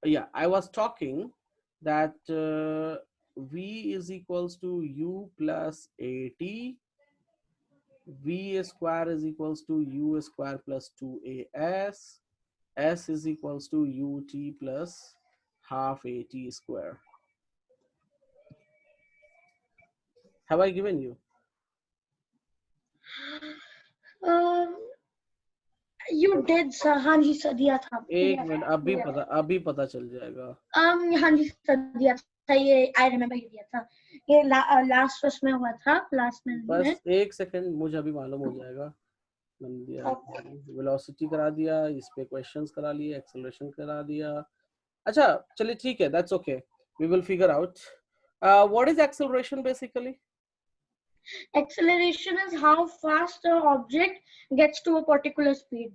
yeah, I was talking that v is equals to u plus at, v square is equals to u square plus 2as, s is equals to ut plus half at square. Have I given you? You did sir, हाँ जी sir दिया था. एक minute, अभी पता चल जाएगा. हाँ जी सर दिया था ये, आई रिमेम्बर ये दिया था, ये लास्ट उसमें हुआ था, लास्ट में. बस एक सेकंड, मुझे अभी मालूम हो जाएगा. मैंने दिया वेलोसिटी करा दिया, इस पे क्वेश्चंस करा लिए, एक्सेलरेशन करा दिया. अच्छा चलिए ठीक है, that's okay, we will figure out. What is acceleration basically? Acceleration is how fast an object gets to a particular speed.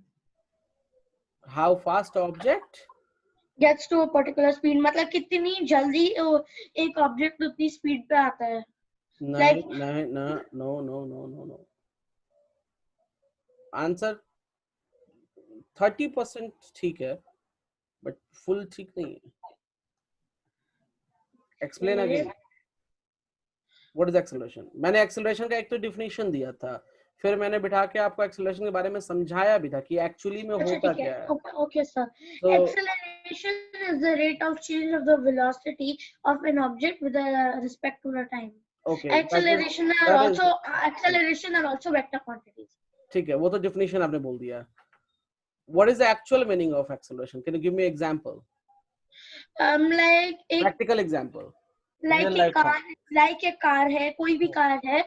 How fast object Gets to a particular speed मतलब कितनी जल्दी एक ऑब्जेक्ट उतनी स्पीड पे आता है. नहीं नहीं ना, no no no no no. Answer 30% ठीक है, बट फुल ठीक नहीं है. Explain again, what is acceleration? मैंने एक्सेलरेशन का एक तो डिफिनेशन दिया था, फिर मैंने बिठा के आपको एक्सेलरेशन के बारे में समझाया भी था कि एक्चुअली में होता क्या है. Okay sir. Acceleration is the rate of change of the velocity of an object with respect to the time. Okay, Acceleration are also vector quantities. ठीक है, वो तो डिफिनेशन आपने बोल दिया. What is the actual meaning of acceleration? Can you give me example? Like एक Practical example. Like एक car है, कोई भी कार है,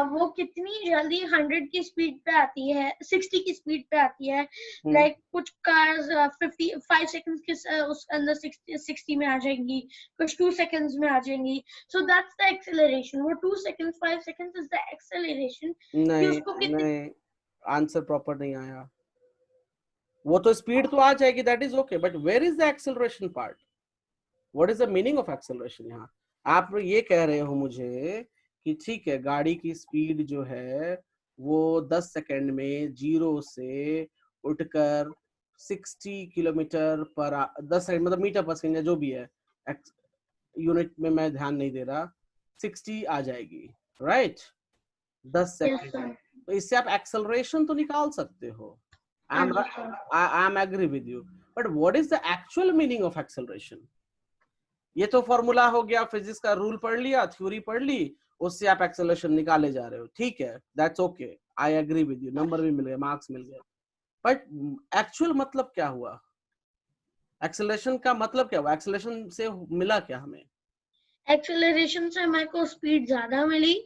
वो कितनी जल्दी 100 की स्पीड पे आती है, 60 की स्पीड पे आती है. लाइक कुछ कार्स 55 सेकंड्स के उस अंदर 60 में आ जाएंगी, कुछ 2 सेकंड्स में आ जाएंगी. So that's the acceleration. वो 2 seconds 5 seconds is the acceleration. नहीं, आंसर प्रॉपर नहीं आया. वो तो स्पीड तो आ जाएगी, that is okay, but where is the acceleration part? What is the meaning of acceleration? यहाँ आप ये कह रहे हो मुझे कि ठीक है, गाड़ी की स्पीड जो है वो 10 सेकंड में जीरो से उठकर 60 किलोमीटर पर 10 सेकंड मतलब मीटर पर सेकंड जो भी है, यूनिट में मैं ध्यान नहीं दे रहा, 60 आ जाएगी, राइट? 10 सेकंड. तो इससे आप एक्सेलरेशन तो निकाल सकते हो. I am agree with you, but what is the actual meaning of acceleration? ये तो फॉर्मूला हो गया, फिजिक्स का रूल पढ़ लिया, थ्योरी पढ़ ली, उससे आप एक्सेलरेशन निकाले जा रहे हो, ठीक है, that's okay, I agree with you, number भी मिल गए, मार्क्स मिल गए, बट एक्चुअल मतलब क्या हुआ? एक्सेलरेशन का मतलब क्या हुआ? एक्सेलरेशन से मिला क्या हमें? एक्सेलरेशन से हमारे को स्पीड ज्यादा मिली.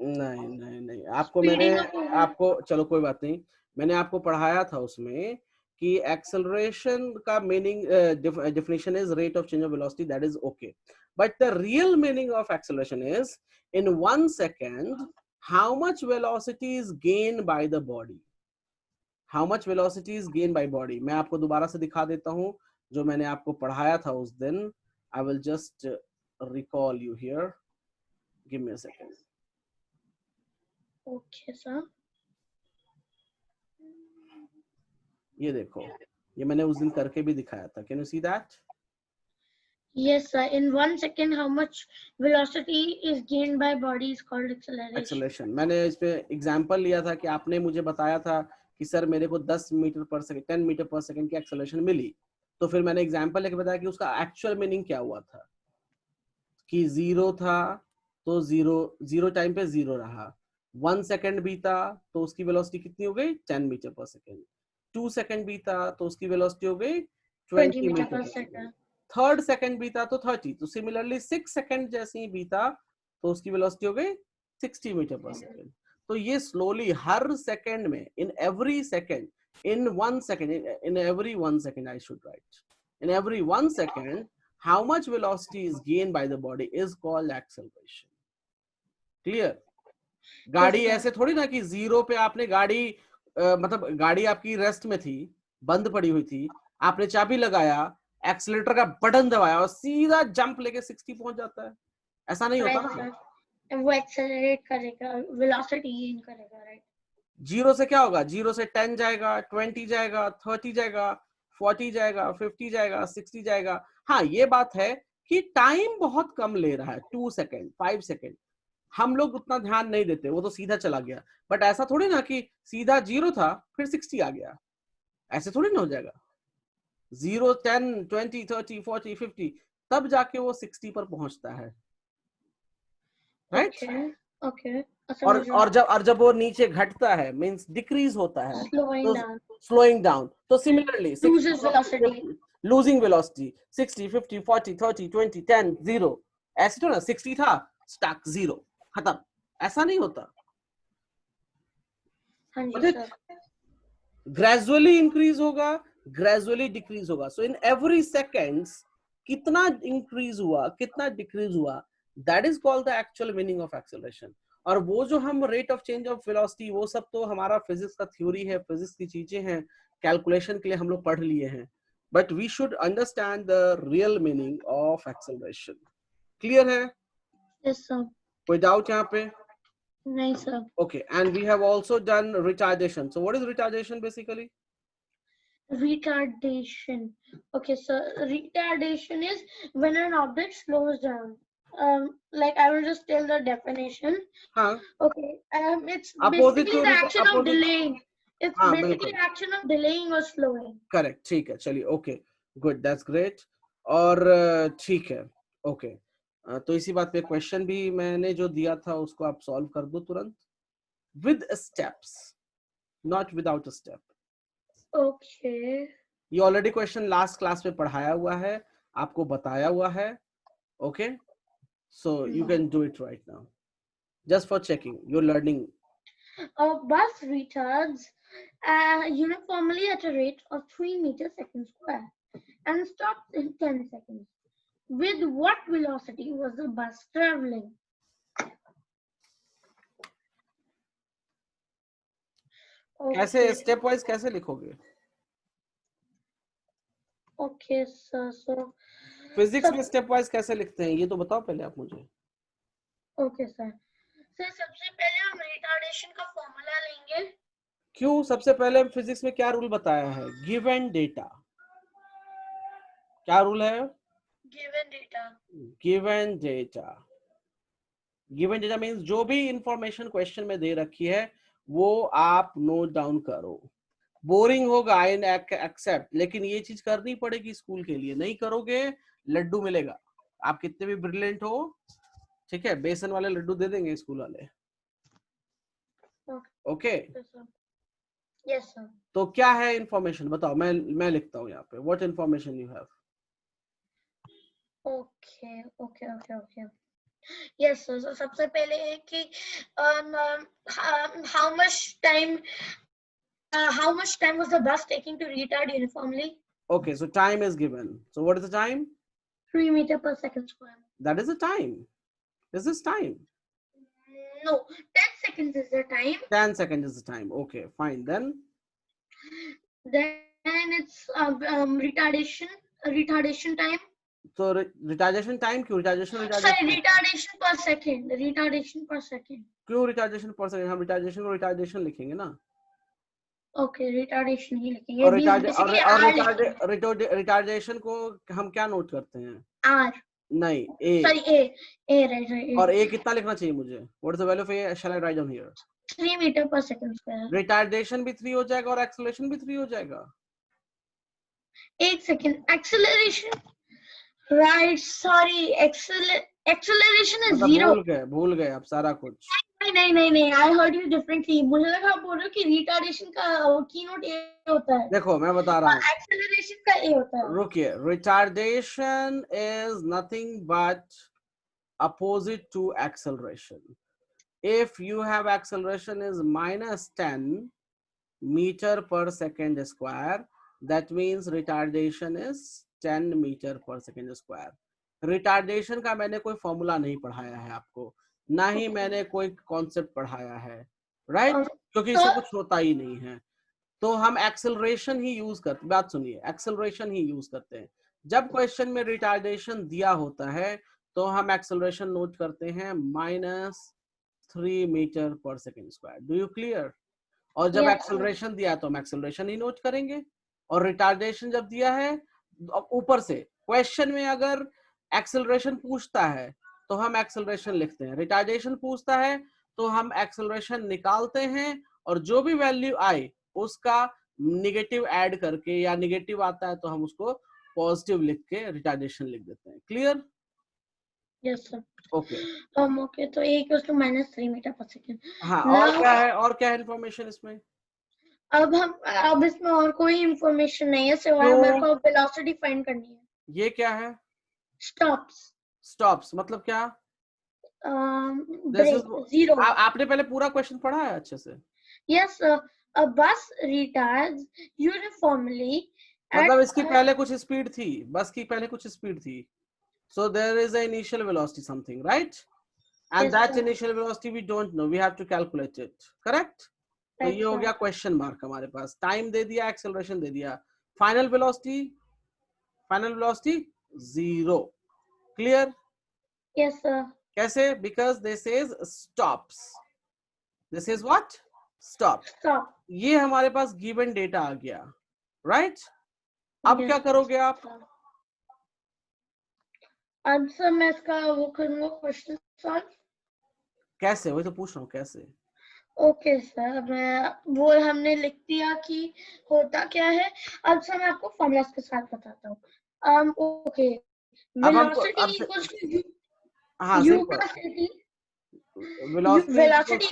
नहीं नहीं नहीं, आपको चलो कोई बात नहीं, मैंने आपको पढ़ाया था उसमें कि एक्सेलरेशन का meaning definition is rate of change of velocity, that is okay, but the real meaning of acceleration is in 1 second how much velocity is gained by the body. How much velocity is gained by body? मैं आपको दोबारा से दिखा देता हूं जो मैंने आपको पढ़ाया था उस दिन. I will just recall you here, give me a second. Okay sir. ये देखो, ये मैंने उस दिन करके भी दिखाया था. Can you see that? Yes sir. In 1 second how much velocity is gained by body is called acceleration. मैंने इस पे एग्जांपल लिया था कि आपने मुझे बताया था कि सर मेरे को 10 metre per second 10 metre per second की एक्सेलरेशन मिली, तो फिर मैंने एग्जांपल लेके बताया कि उसका एक्चुअल मीनिंग क्या हुआ था, कि जीरो था तो जीरो टाइम पे जीरो रहा, 1 सेकंड बीता तो उसकी वेलोसिटी कितनी हो गई? 10 मीटर पर सेकंड. 2 सेकंड बीता तो उसकी वेलोसिटी हो गई 20 metre per second. Third second बीता तो 30. तो सिमिलरली 6 सेकंड जैसे ही बीता तो उसकी वेलोसिटी हो गई 60 मीटर पर सेकंड. तो ये स्लोली हर सेकंड में, in every second, in 1 second, in every 1 second I should write, in every 1 second how much velocity is gained by the body is called acceleration. Clear? गाड़ी ऐसे थोड़ी ना कि zero पे आपने गाड़ी मतलब गाड़ी आपकी रेस्ट में थी, बंद पड़ी हुई थी, आपने चाबी लगाया, एक्सीलरेटर का बटन दबाया और सीधा जंप लेके 60 पहुंच जाता है, ऐसा नहीं होता ना. वो एक्सेलरेट करेगा, वेलोसिटी गेन करेगा, राइट? जीरो से क्या होगा? जीरो से 10 जाएगा, 20 जाएगा, 30 जाएगा, 40 जाएगा, 50 जाएगा, 60 जाएगा। हाँ ये बात है कि टाइम बहुत कम ले रहा है, 2 सेकेंड 5 सेकेंड, हम लोग उतना ध्यान नहीं देते, वो तो सीधा चला गया। बट ऐसा थोड़ी ना कि सीधा 0 था फिर 60 आ गया, ऐसे थोड़ी ना हो जाएगा। 0 10 20 30 40 50 तब जाके वो 60 पर पहुंचता है, राइट? ओके और जब वो नीचे घटता है मींस डिक्रीज होता है, स्लोइंग तो डाउन, स्लोइंग डाउन, तो similarly loses velocity, losing velocity 60 50 40 30 20 10 0, ऐसे तो ना 60 था स्टक 0 खत्म, ऐसा नहीं होता। हाँ जी सर, ग्रेजुअली इंक्रीज होगा, ग्रेजुअली डिक्रीज होगा। सो इन एवरी सेकेंड्स कितना इंक्रीज हुआ कितना डिक्रीज हुआ, that is called the actual meaning of acceleration. और वो जो हम rate of change of velocity, वो सब तो हमारा फिजिक्स का थ्योरी है, फिजिक्स की चीजें हैं, कैलकुलेशन के लिए हम लोग पढ़ लिए हैं, but we should understand the real meaning of acceleration. Clear है? यस सर, कोई डाउट यहाँ पे? नहीं sir. Okay, and we have also done retardation. So what is retardation basically? Retardation. Okay, so retardation is when an object slows down. Like I will just tell the definition. हाँ, Okay, it's opposite basically to the action of opposite. delaying. It's हाँ basically बिल्कुल action of delaying or slowing. Correct, ठीक है, चलिए, okay good, that's great. और ठीक है, okay, तो इसी बात पे क्वेश्चन भी मैंने जो दिया था उसको आप सॉल्व कर दो तुरंत, with steps, not without step. Okay. ये ऑलरेडी क्वेश्चन लास्ट क्लास में पढ़ाया हुआ है, आपको बताया हुआ है, okay, so you can do it right now, just for checking your learning. A bus retards uniformly at a rate of 3 meters second square and stops in 10 seconds. With what velocity was the bus traveling? कैसे Okay. Step wise कैसे लिखोगे? Okay, so physics में step wise कैसे लिखते हैं ये तो बताओ पहले आप मुझे। Okay sir. सर सबसे पहले हम रिटार्डेशन का फॉर्मूला लेंगे। क्यों? सबसे पहले फिजिक्स में क्या रूल बताया है? Given data. क्या रूल है? Given data. Given data, given data means जो भी इंफॉर्मेशन क्वेश्चन में दे रखी है वो आप नोट डाउन करो। बोरिंग होगा, आई एक्सेप्ट, लेकिन ये चीज करनी पड़ेगी स्कूल के लिए, नहीं करोगे लड्डू मिलेगा, आप कितने भी ब्रिलियंट हो, ठीक है, बेसन वाले लड्डू दे देंगे स्कूल वाले। Okay, yes sir. तो क्या है इंफॉर्मेशन बताओ, मैं लिखता हूँ यहाँ पे, what information you have. Okay okay okay okay yes sir. सबसे पहले है कि how much time was the bus taking to retard uniformly? Okay, so time is given. So what is the time? 3 meters per second square. That is the time. Is this time? No, 10 seconds is the time. 10 seconds is the time. Okay, fine. Then it's retardation time. So retardation time क्यों? retardation Sorry, retardation per second. Retardation per second. क्यों retardation per second? हम retardation को retardation लिखेंगे ना? Okay, retardation ही लिखेंगे। और retardation को हम क्या नोट करते हैं? R. नहीं, A. Sorry, A right. और A कितना लिखना चाहिए मुझे? What is the value of A? Shall I write down here? 3 meters per second square. Retardation भी 3 हो जाएगा और acceleration भी 3 हो जाएगा। एक second, acceleration. Right, sorry, acceleration is 0. भूल गए आप सारा कुछ। नहीं, I heard you differently. मुझे लगा आप बोल रहे हो कि retardation का keynote A होता है। देखो मैं बता रहा हूँ। Acceleration का A होता है। रुकिए, retardation is nothing but opposite to acceleration. If you have acceleration is minus 10 meter per second square, that means retardation is 10 meter per second square. Retardation का मैंने कोई फॉर्मूला नहीं पढ़ाया है आपको, ना ही मैंने कोई कॉन्सेप्ट पढ़ाया है, राइट? क्योंकि इससे कुछ होता ही नहीं है। तो हम एक्सेलरेशन ही यूज करते, बात सुनिए, एक्सेलरेशन ही यूज करते हैं। जब क्वेश्चन में रिटार्डेशन दिया होता है तो हम एक्सेलरेशन नोट करते हैं -3 metre per second square. Do you clear? और जब एक्सेलरेशन दिया तो हम एक्सेलरेशन ही नोट करेंगे, और रिटार्डेशन जब दिया है ऊपर से क्वेश्चन में अगर एक्सेलरेशन पूछता है तो हम एक्सेलरेशन लिखते हैं, रिटार्डेशन पूछता है तो हम एक्सेलरेशन निकालते हैं, और जो भी वैल्यू आए उसका निगेटिव ऐड करके, या निगेटिव आता है तो हम उसको पॉजिटिव लिख के रिटार्डेशन लिख देते हैं। Clear? Yes sir. Okay okay, तो a equals to -3 metre per second. हाँ, और क्या है, और क्या है इन्फॉर्मेशन इसमें? अब इसमें और कोई इंफॉर्मेशन नहीं है, सिवाय मेरे को वेलोसिटी फाइंड करनी है। ये क्या है? स्टॉप्स। स्टॉप्स मतलब क्या? Brake, zero. आपने पहले पूरा क्वेश्चन पढ़ा है अच्छे से? Yes, a bus retards uniformly मतलब at इसकी पहले कुछ स्पीड थी, बस की पहले कुछ स्पीड थी, so there is an initial velocity something, right? And yes, that sir. initial velocity we don't know, we have to calculate it, correct? तो Right, ये हो sir. गया क्वेश्चन मार्क हमारे पास, टाइम दे दिया, एक्सेलरेशन दे दिया, final velocity 0। Clear? Yes, sir. कैसे? Because this is stops, this is what? Stop. Stop. ये हमारे पास गिवन डेटा आ गया, राइट? अब Yes, क्या करोगे आप? sir. अब सर मैं इसका वो करूंगा क्वेश्चन सॉल्व। कैसे? वही तो पूछ रहा हूँ, कैसे? ओके सर, मैं वो हमने लिख दिया कि होता क्या है। अब सर मैं आपको फॉर्मूला के साथ बताता हूँ। ओके, अब हमको वेलोसिटी अब इक्वल्स टू हाँ u simple, plus 80, velocity velocity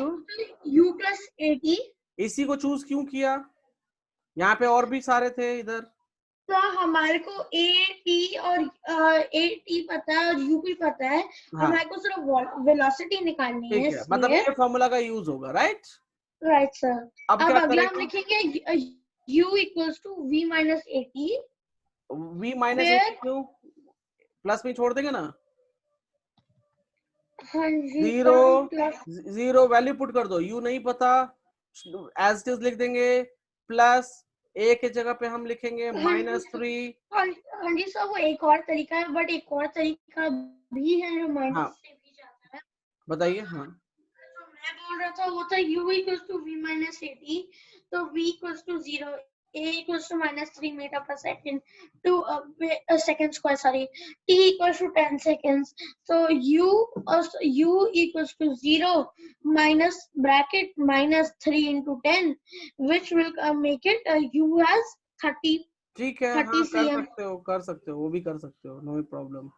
u plus 80। इसी को चूज क्यों किया? यहाँ पे और भी सारे थे इधर। तो हमारे को ए टी पता है और यू भी पता है, हाँ हमारे को सिर्फ वेलोसिटी निकालनी है, ठीक है, मतलब इसलिए। ये फॉर्मूला का यूज होगा, राइट? Right sir. अब अब क्या अगला हम करेगा? लिखेंगे u equals to v minus 80। v minus फिर 80 क्यों? प्लस में छोड़ देंगे ना? हाँ जी zero, sir, plus zero value put कर दो, u नहीं पता, एज इट इज लिख देंगे, प्लस a के जगह पे हम लिखेंगे -3। हाँ जी सर, वो एक और तरीका है, बट एक और तरीका भी है जो माइनस हाँ से भी जाता है। बताइए। हाँ जो मैं बोल रहा था वो था u equals to v minus 80, तो v equals to 0, a equals to -3 meter per second to second square, sorry, t equals to 10 seconds. So u equals to 0 minus bracket -3 into 10, which will make it u as 30 ठीक है, हाँ 30 cm. कर सकते हो, वो भी कर सकते हो, नो प्रॉब्लम।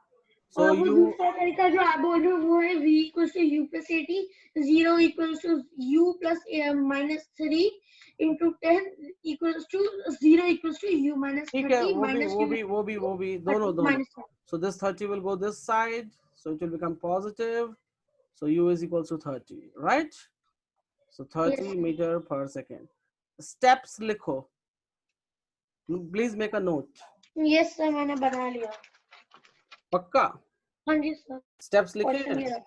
सो और वो यू दूसरा तरीका जो आप बोल रहे हो वो है v equals to u plus 80, 0 equals to u plus -3 into 10 equals to 0 equals to u minus ठीक है, 30 minus u वो भी दोनों 30 minus 30. so this 30 will go this side, so it will become positive, so u is equals to 30, right? So 30 Yes. meter per second. Steps लिखो, please make a note. Yes sir, मैंने बना लिया। पक्का? हाँ जी सर, स्टेप्स लिखे question हैं? ये रहा।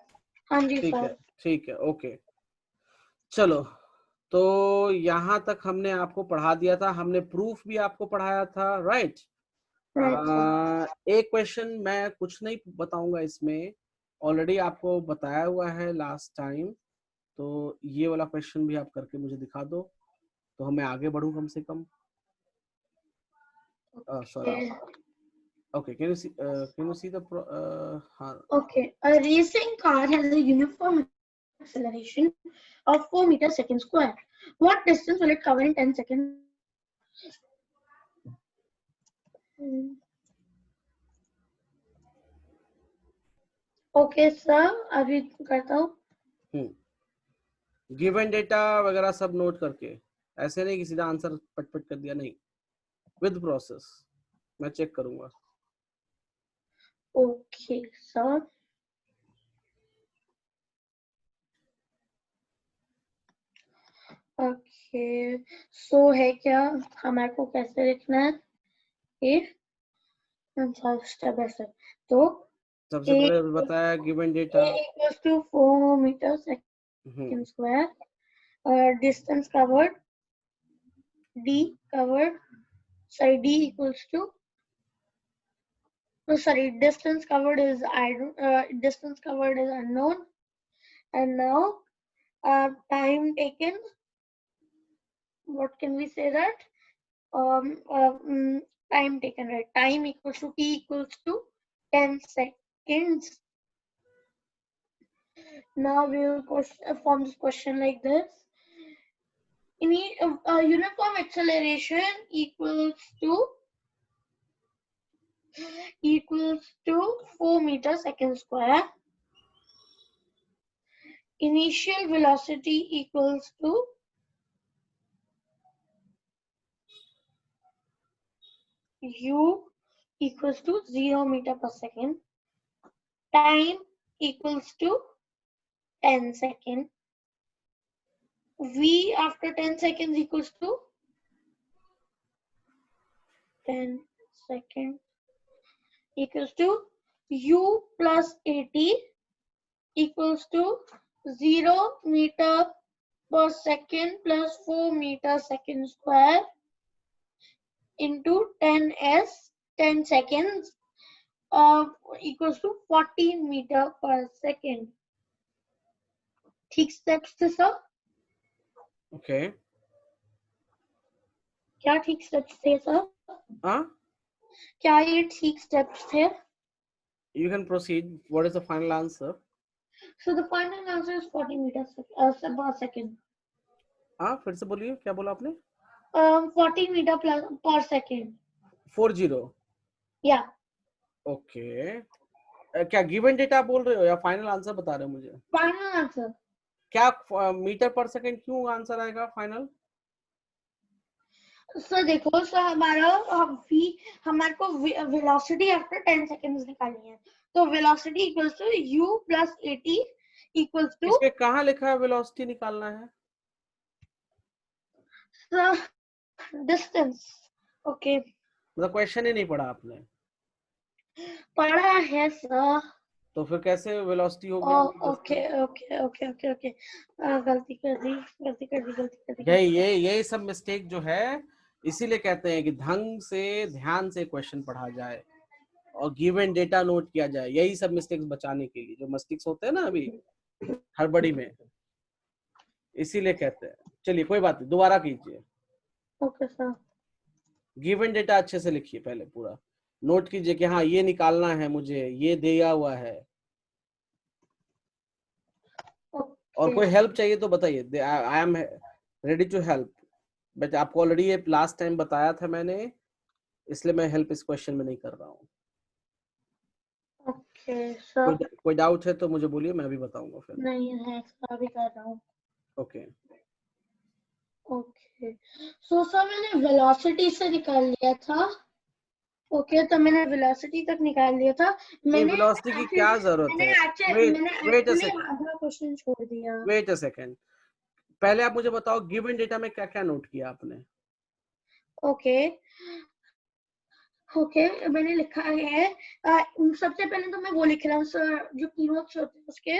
हाँ जी सर। ठीक है, ओके। चलो, तो यहाँ तक हमने आपको पढ़ा दिया था, हमने प्रूफ भी आपको पढ़ाया था, राइट? एक क्वेश्चन मैं कुछ नहीं बताऊंगा इसमें, ऑलरेडी आपको बताया हुआ है लास्ट टाइम, तो ये वाला क्वेश्चन भी आप करके मुझे दिखा दो, तो मैं आगे बढ़ूं कम से कम। Sorry, okay, can you see the Okay, a racing car has a uniform acceleration of 4 meters second square. What distance will it cover in 10 seconds? Okay sir, अभी करता हूँ। गिवन डेटा वगैरह सब नोट करके, ऐसे नहीं कि सीधा आंसर पट कर दिया, नहीं, विद प्रोसेस मैं चेक करूंगा। ओके सर, ओके सो है क्या, हमारे को कैसे लिखना है ये, स्टेप बाय स्टेप। तो सबसे पहले बताया given data equals to 4 metre second square, distance covered d covered, sorry, d equals to, no sorry, distance covered is distance covered is unknown, and now time taken, what can we say that time taken, right? Time equals to t equals to 10 seconds. Now we will form this question like this. Uniform acceleration equals to 4 meters second square. Initial velocity equals to u equals to 0 meter per second. Time equals to 10 seconds. V after 10 seconds equals to 10 seconds equals to u plus 80 equals to 0 meter per second plus 4 meter second square into 10 seconds equals to 14 meter per second. ठीक steps थे sir? Okay. क्या ठीक steps थे sir? हाँ? क्या ये ठीक steps थे? You can proceed. What is the final answer? So the final answer is 40 meters per second. हाँ, फिर से बोलिए, क्या बोला आपने? 40 meter per second. 40. Yeah. Okay. क्या गिवन डेटा बोल रहे हो या फाइनल आंसर बता रहे हो मुझे? Final answer. क्या मीटर पर सेकंड क्यों आंसर आएगा फाइनल? सर देखो सर हमारे को वेलोसिटी आफ्टर 10 सेकंड्स निकालनी है, तो velocity equals to u plus 80 equals to. इसके कहाँ लिखा है वेलोसिटी निकालना है? Sir distance. ओके, मतलब क्वेश्चन ही नहीं पढ़ा आपने? पढ़ा है सर. तो फिर कैसे वेलोसिटी हो गया? Okay okay okay okay okay, गलती कर दी. यही सब मिस्टेक जो है, इसीलिए कहते हैं कि ढंग से ध्यान से क्वेश्चन पढ़ा जाए और गिवन डेटा नोट किया जाए. यही सब मिस्टेक्स बचाने के लिए, जो मिस्टेक्स होते हैं ना अभी हड़बड़ी में, इसीलिए कहते हैं. चलिए कोई बात नहीं, दोबारा कीजिए. Okay sir. गिवन डेटा अच्छे से लिखिए, पहले पूरा नोट कीजिए कि हाँ ये निकालना है मुझे, ये दिया हुआ है. और कोई हेल्प चाहिए तो बताइए, I am ready to help. But आपको ऑलरेडी ये लास्ट टाइम बताया था मैंने, इसलिए मैं हेल्प इस क्वेश्चन में नहीं कर रहा हूँ. Okay sir. कोई डाउट है तो मुझे बोलिए, मैं भी बताऊंगा फिर. नहीं है सर, अभी कर रहा हूँ. ओके ओके, सो सर मैंने वेलोसिटी से निकाल लिया था. ओके, तो मैंने वेलोसिटी तक निकाल लिया था. मैंने वेलोसिटी की क्या जरूरत है? वेट आधा क्वेश्चन छोड़ दिया. वेट अ सेकंड, पहले आप मुझे बताओ गिवन डेटा में क्या क्या नोट किया आपने? ओके, मैंने लिखा है सबसे पहले तो मैं वो लिख रहा हूँ सर, जो कीवर्ड्स होते हैं उसके.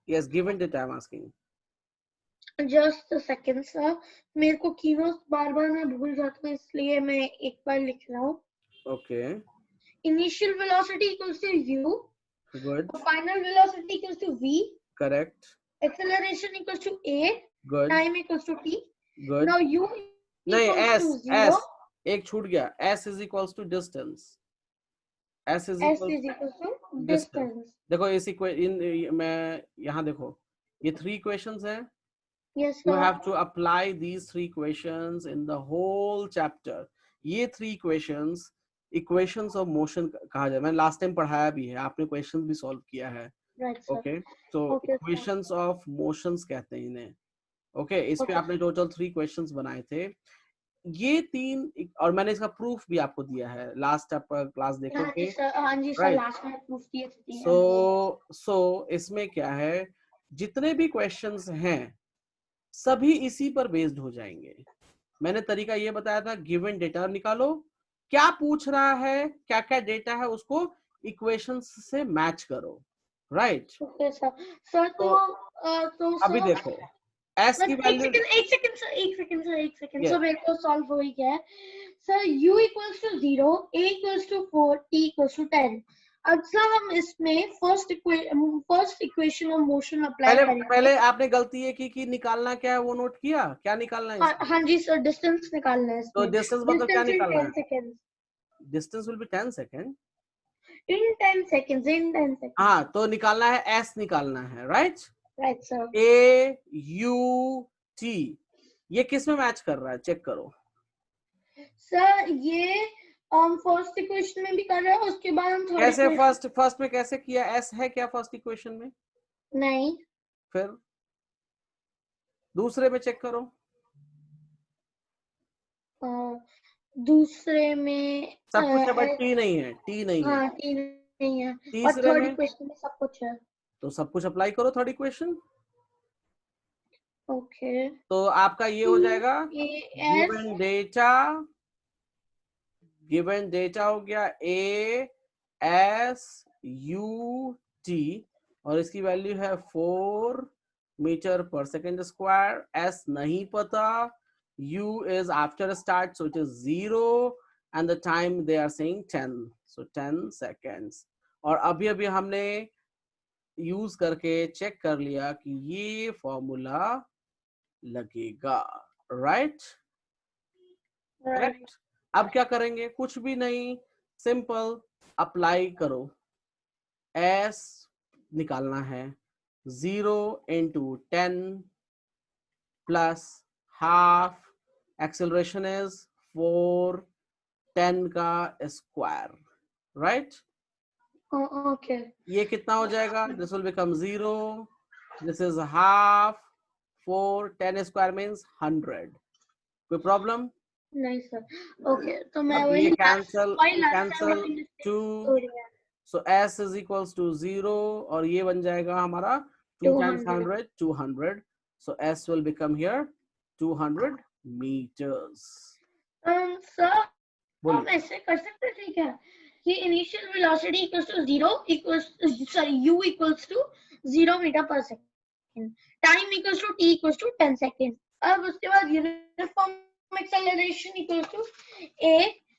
Yes, given data I am asking. Just a second sir, मेरे को कीवर्ड्स बार बार मैं भूल जाता हूँ, इसलिए मैं एक बार लिख रहा हूँ. Okay. Initial velocity equals to u. Good. Final velocity equals to v. Correct. Acceleration equals to a. Good. Time equals to t. Good. Now u नहीं, equals to 0. s एक छूट गया. s is equals to distance. s is equals to distance. देखो इस मैं यहाँ देखो, ये 3 questions हैं. Yes sir. You have to apply these 3 questions in the whole chapter. ये 3 questions equations of motion कहा जाए. मैंने लास्ट टाइम पढ़ाया भी है, आपने क्वेश्चन भी सॉल्व किया है. Right, sir. ओके, तो इक्वेशंस ऑफ मोशंस कहते हैं इन्हें. ओके, इस पे आपने टोटल 3 क्वेश्चंस बनाए थे. ये 3, और मैंने इसका प्रूफ भी आपको दिया है लास्ट क्लास देखोगे. हाँ जी सर, लास्ट में प्रूफ दिए थे. सो इसमें क्या है, जितने भी क्वेश्चंस हैं सभी इसी पर बेस्ड हो जाएंगे. मैंने तरीका ये बताया था, गिवन डेटा निकालो, क्या पूछ रहा है, क्या क्या डेटा है, उसको इक्वेशंस से मैच करो. राइट. Okay sir. तो अभी देखो s की वैल्यू. एक सेकंड सर, मेरे को सॉल्व हो ही गया है sir. u equals to 0, a equals to 4, t equals to 10. अच्छा हम इसमें first equation of motion apply करेंगे। पहले आपने गलती ये की कि निकालना क्या है वो नोट किया, क्या निकालना है इसमें? हाँ जी सर, डिस्टेंस निकालना है तो इसमें। डिस्टेंस मतलब क्या डिस्टेंस इन निकालना 10 है? Seconds. Distance will be 10 second. In 10 seconds, in 10 seconds. हाँ, तो निकालना है, एस निकालना है, राइट? Right sir. AUT ये किस में मैच कर रहा है, चेक करो। सर ये फर्स्ट इक्वेशन में भी कर रहे हैं, उसके बाद हम थर्ड कैसे इक्वेशन। फर्स्ट में कैसे किया? एस है क्या फर्स्ट इक्वेशन में? नहीं। फिर दूसरे में चेक करो। दूसरे में सब कुछ है बट टी नहीं है, टी नहीं है। हाँ टी नहीं है, और तीसरे थर्ड में इक्वेशन में सब कुछ है। तो सब कुछ अप्लाई करो थर्ड इक्वेशन। ओके। तो आपका ये हो जाएगा, एस। गिवन डेटा हो गया ASUT और इसकी वैल्यू है 4 metre per second square. S नहीं पता, U is after start so it is 0 and the time they are saying 10, so 10 seconds। और अभी हमने यूज करके चेक कर लिया कि ये फॉर्मूला लगेगा, राइट? करेक्ट। अब क्या करेंगे? कुछ भी नहीं, सिंपल अप्लाई करो। एस निकालना है, 0 into 10 plus half, acceleration is 4, 10 का स्क्वायर, राइट? ओके। ये कितना हो जाएगा? This will become 0, this is half, 4, 10 square means 100। कोई प्रॉब्लम? नहीं सर। ओके, तो मैं अब वही ये last cancel time 2, so s is equals to 0 और ये बन जाएगा हमारा 2 times 100, 200, so s will become here 200 meters। Sir हम बोलिए। ऐसे कर सकते हैं क्या कि initial velocity equals to 0 equals sorry u equals to 0 metre per second, time equals to t equals to 10 second, अब उसके बाद uniform acceleration equals to a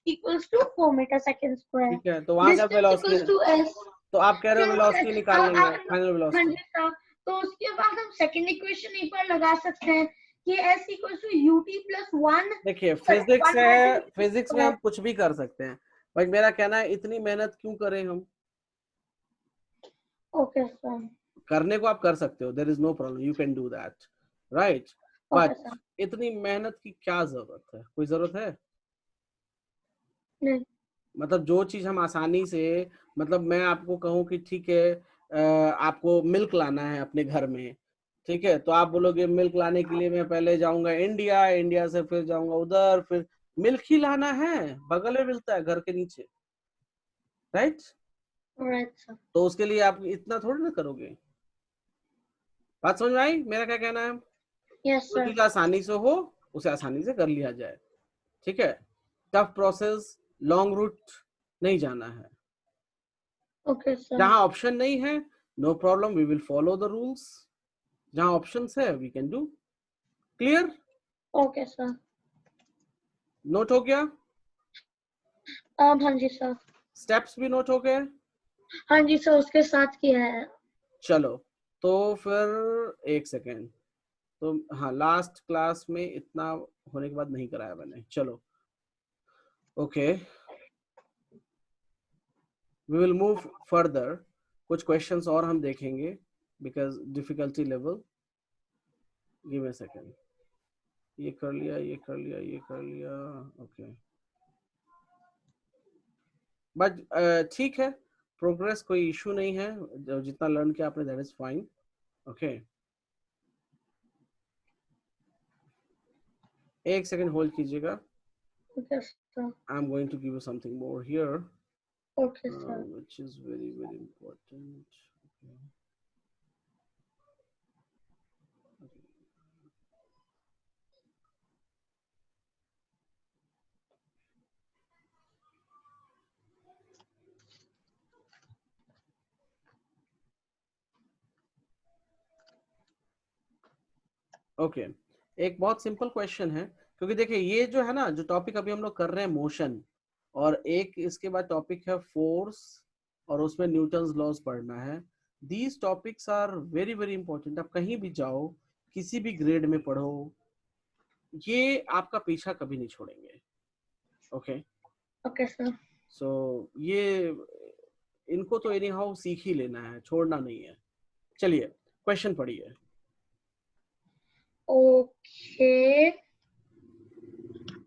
equals to 4 metre second square, ठीक है, तो वहां से आप distance velocity, equals to s। तो आप कह रहे हो वेलोसिटी निकाल लेंगे, फाइनल हाँ वेलोसिटी। जी सर, तो उसके बाद हम सेकंड इक्वेशन एक बार लगा सकते हैं कि s equals to ut plus 1। देखिए फिजिक्स है, फिजिक्स में हम कुछ भी कर सकते हैं, बट मेरा कहना है इतनी मेहनत क्यों करें हम। Okay sir. करने को आप कर सकते हो, there is no problem, you can do that, right? But इतनी मेहनत की क्या जरूरत है? कोई जरूरत है? नहीं। मतलब जो चीज हम आसानी से, मतलब मैं आपको कहूँ कि ठीक है आपको मिल्क लाना है अपने घर में, ठीक है, तो आप बोलोगे मिल्क लाने के लिए मैं पहले जाऊंगा इंडिया, इंडिया से फिर जाऊंगा उधर, फिर मिल्क ही लाना है, बगल में मिलता है घर के नीचे, राइट? तो उसके लिए आप इतना थोड़ी ना करोगे। बात समझ में आई मेरा क्या कहना है? जो चीज आसानी से हो उसे आसानी से कर लिया जाए, ठीक है? टफ प्रोसेस, लॉन्ग रूट नहीं जाना है। Okay sir. जहां ऑप्शन नहीं है, no problem, we will follow the rules. जहां ऑप्शंस है we can do. Clear? Okay sir. Note हो गया? हाँ जी सर। स्टेप्स भी नोट हो गए? हाँ जी सर, उसके साथ किया है। चलो, तो फिर एक सेकेंड, तो हाँ लास्ट क्लास में इतना होने के बाद नहीं कराया मैंने, चलो okay, we will move further. कुछ क्वेश्चंस और हम देखेंगे because difficulty level, give me a second. ये कर लिया, ये कर लिया, ये कर लिया, ओके, बट ठीक है, प्रोग्रेस कोई इशू नहीं है, जितना लर्न किया आपने दैट इज फाइन, ओके। एक सेकंड होल्ड कीजिएगा, I am going to give you something more here, which is very very important, okay. Okay एक बहुत सिंपल क्वेश्चन है, क्योंकि देखिए ये जो है ना, जो टॉपिक अभी हम लोग कर रहे हैं मोशन, और एक इसके बाद टॉपिक है फोर्स और उसमें न्यूटन्स लॉज पढ़ना है। These topics are very very important. आप कहीं भी जाओ, किसी भी ग्रेड में पढ़ो, ये आपका पीछा कभी नहीं छोड़ेंगे। Okay okay sir. सो ये इनको तो एनी हाउ सीख ही लेना है, छोड़ना नहीं है। चलिए क्वेश्चन पढ़िए। Okay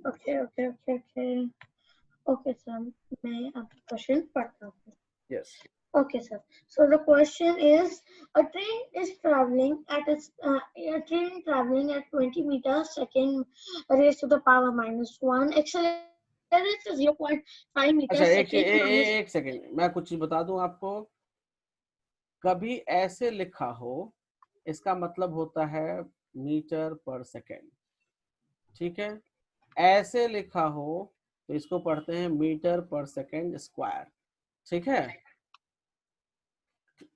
okay okay okay okay okay sir, मैं आपका क्वेश्चन पढ़ता हूँ। Yes Okay, sir. So the question is, a train is traveling at a train traveling at 20 meters second raised to the power -1, accelerates to 0.5 अच्छा, meters second minus. एक second, मैं कुछ चीज बता दूं आपको। कभी ऐसे लिखा हो, इसका मतलब होता है मीटर पर सेकेंड, ठीक है। ऐसे लिखा हो तो इसको पढ़ते हैं मीटर पर सेकेंड स्क्वायर, ठीक है।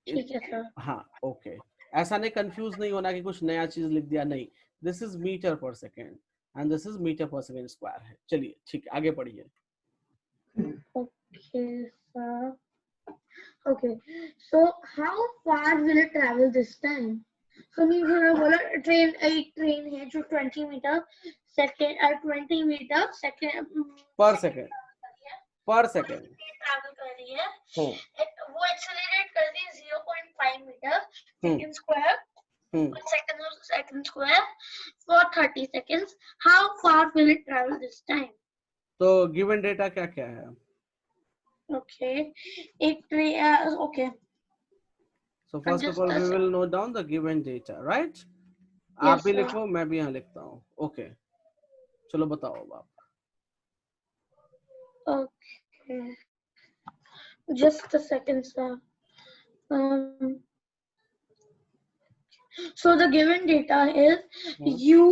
ठीक है सर। हाँ ओके, ऐसा नहीं, कंफ्यूज नहीं होना कि कुछ नया चीज लिख दिया, नहीं, this is metre per second and this is metre per second square है। चलिए ठीक है, आगे पढ़िए। Okay, sir. Okay, so how far will it travel this time? So नीचे बोला ट्रेन, एक ट्रेन है जो 20 metre second 20 metre second per second, per second travel कर रही है, वो एक्सेलरेट कर रही है 0.5 metre second square second square for 30 seconds. How far will it travel this time? तो गिवन डेटा क्या क्या है? Okay, एक train, okay. So first of all we will note down the given data, right? Yes, आप भी sir. लिखो, मैं भी यहाँ लिखता हूँ। ओके चलो बताओ अब आप। Okay, just a second, sir. So the given data is u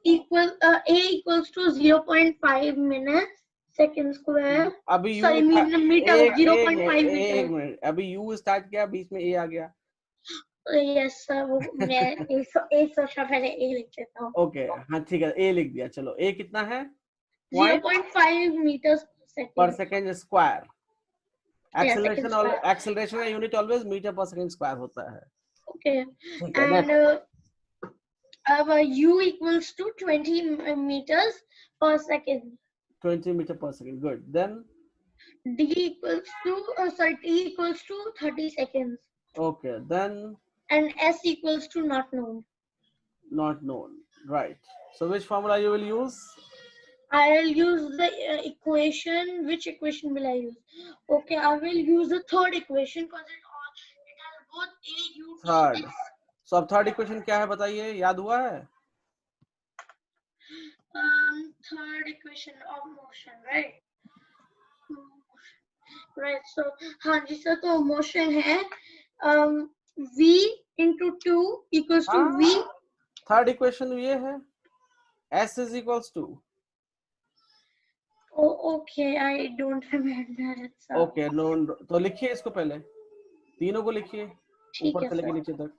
equal a equals to 0.5 minutes second square. अभी u Sorry, meter 0.5 meter. एक मिनट, अभी u स्टार्ट किया, बीच में a आ गया। Yes sir, वो मैं एक सोचा पहले a लिख देता हूँ। ओके हाँ ठीक है, a लिख दिया। चलो a कितना है? 0.5 meters पर second square. second square. Acceleration का unit always metre per second square होता है। Okay, ठीक है, and u equals to 20 meters per second. 20 meter per second, good. Then d equals to t equals to 30 seconds. okay, then And s equals to not known. not known, right? So which formula you will use? I'll use the equation. Which equation will I use? Okay, I will use the third equation because it has both a, u, t, Third. s. So अब third equation क्या है बताइए, याद हुआ है? Third equation of motion, right? Right. So हाँ जी sir, तो motion है v into 2 equals to v. Third equation ये है s is equals to. Oh, okay, I don't remember it, sir. Okay, no, तो लिखिए इसको, पहले तीनों को लिखिए ऊपर से लेके नीचे तक।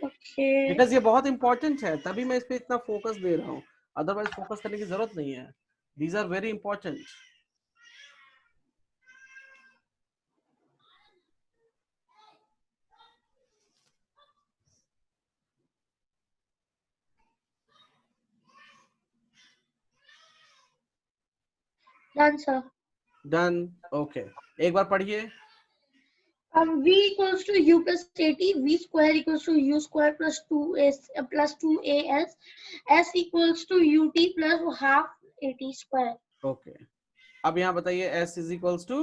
Okay. बिकॉज ये बहुत इंपॉर्टेंट है, तभी मैं इस पे इतना फोकस दे रहा हूँ, अदरवाइज फोकस करने की जरूरत नहीं है। These are very important. Done, sir. Done, okay एक बार पढ़िए। V equals to u plus at, v square equals to u square plus 2s plus 2as, s equals to ut plus half at square. Okay अब यहाँ बताइए s is equals to,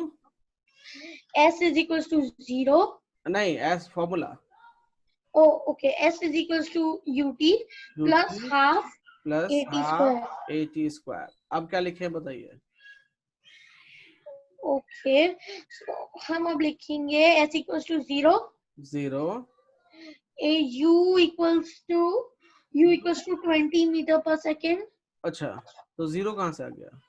s is equals to 0. नहीं, s formula. Oh, okay. S is equals to ut plus half plus at square. at square. अब क्या लिखे बताइए। Okay, so हम अब लिखेंगे s equals to 0. 0 u equals to 20 meter per second. अच्छा, तो 0 कहाँ से आ गया?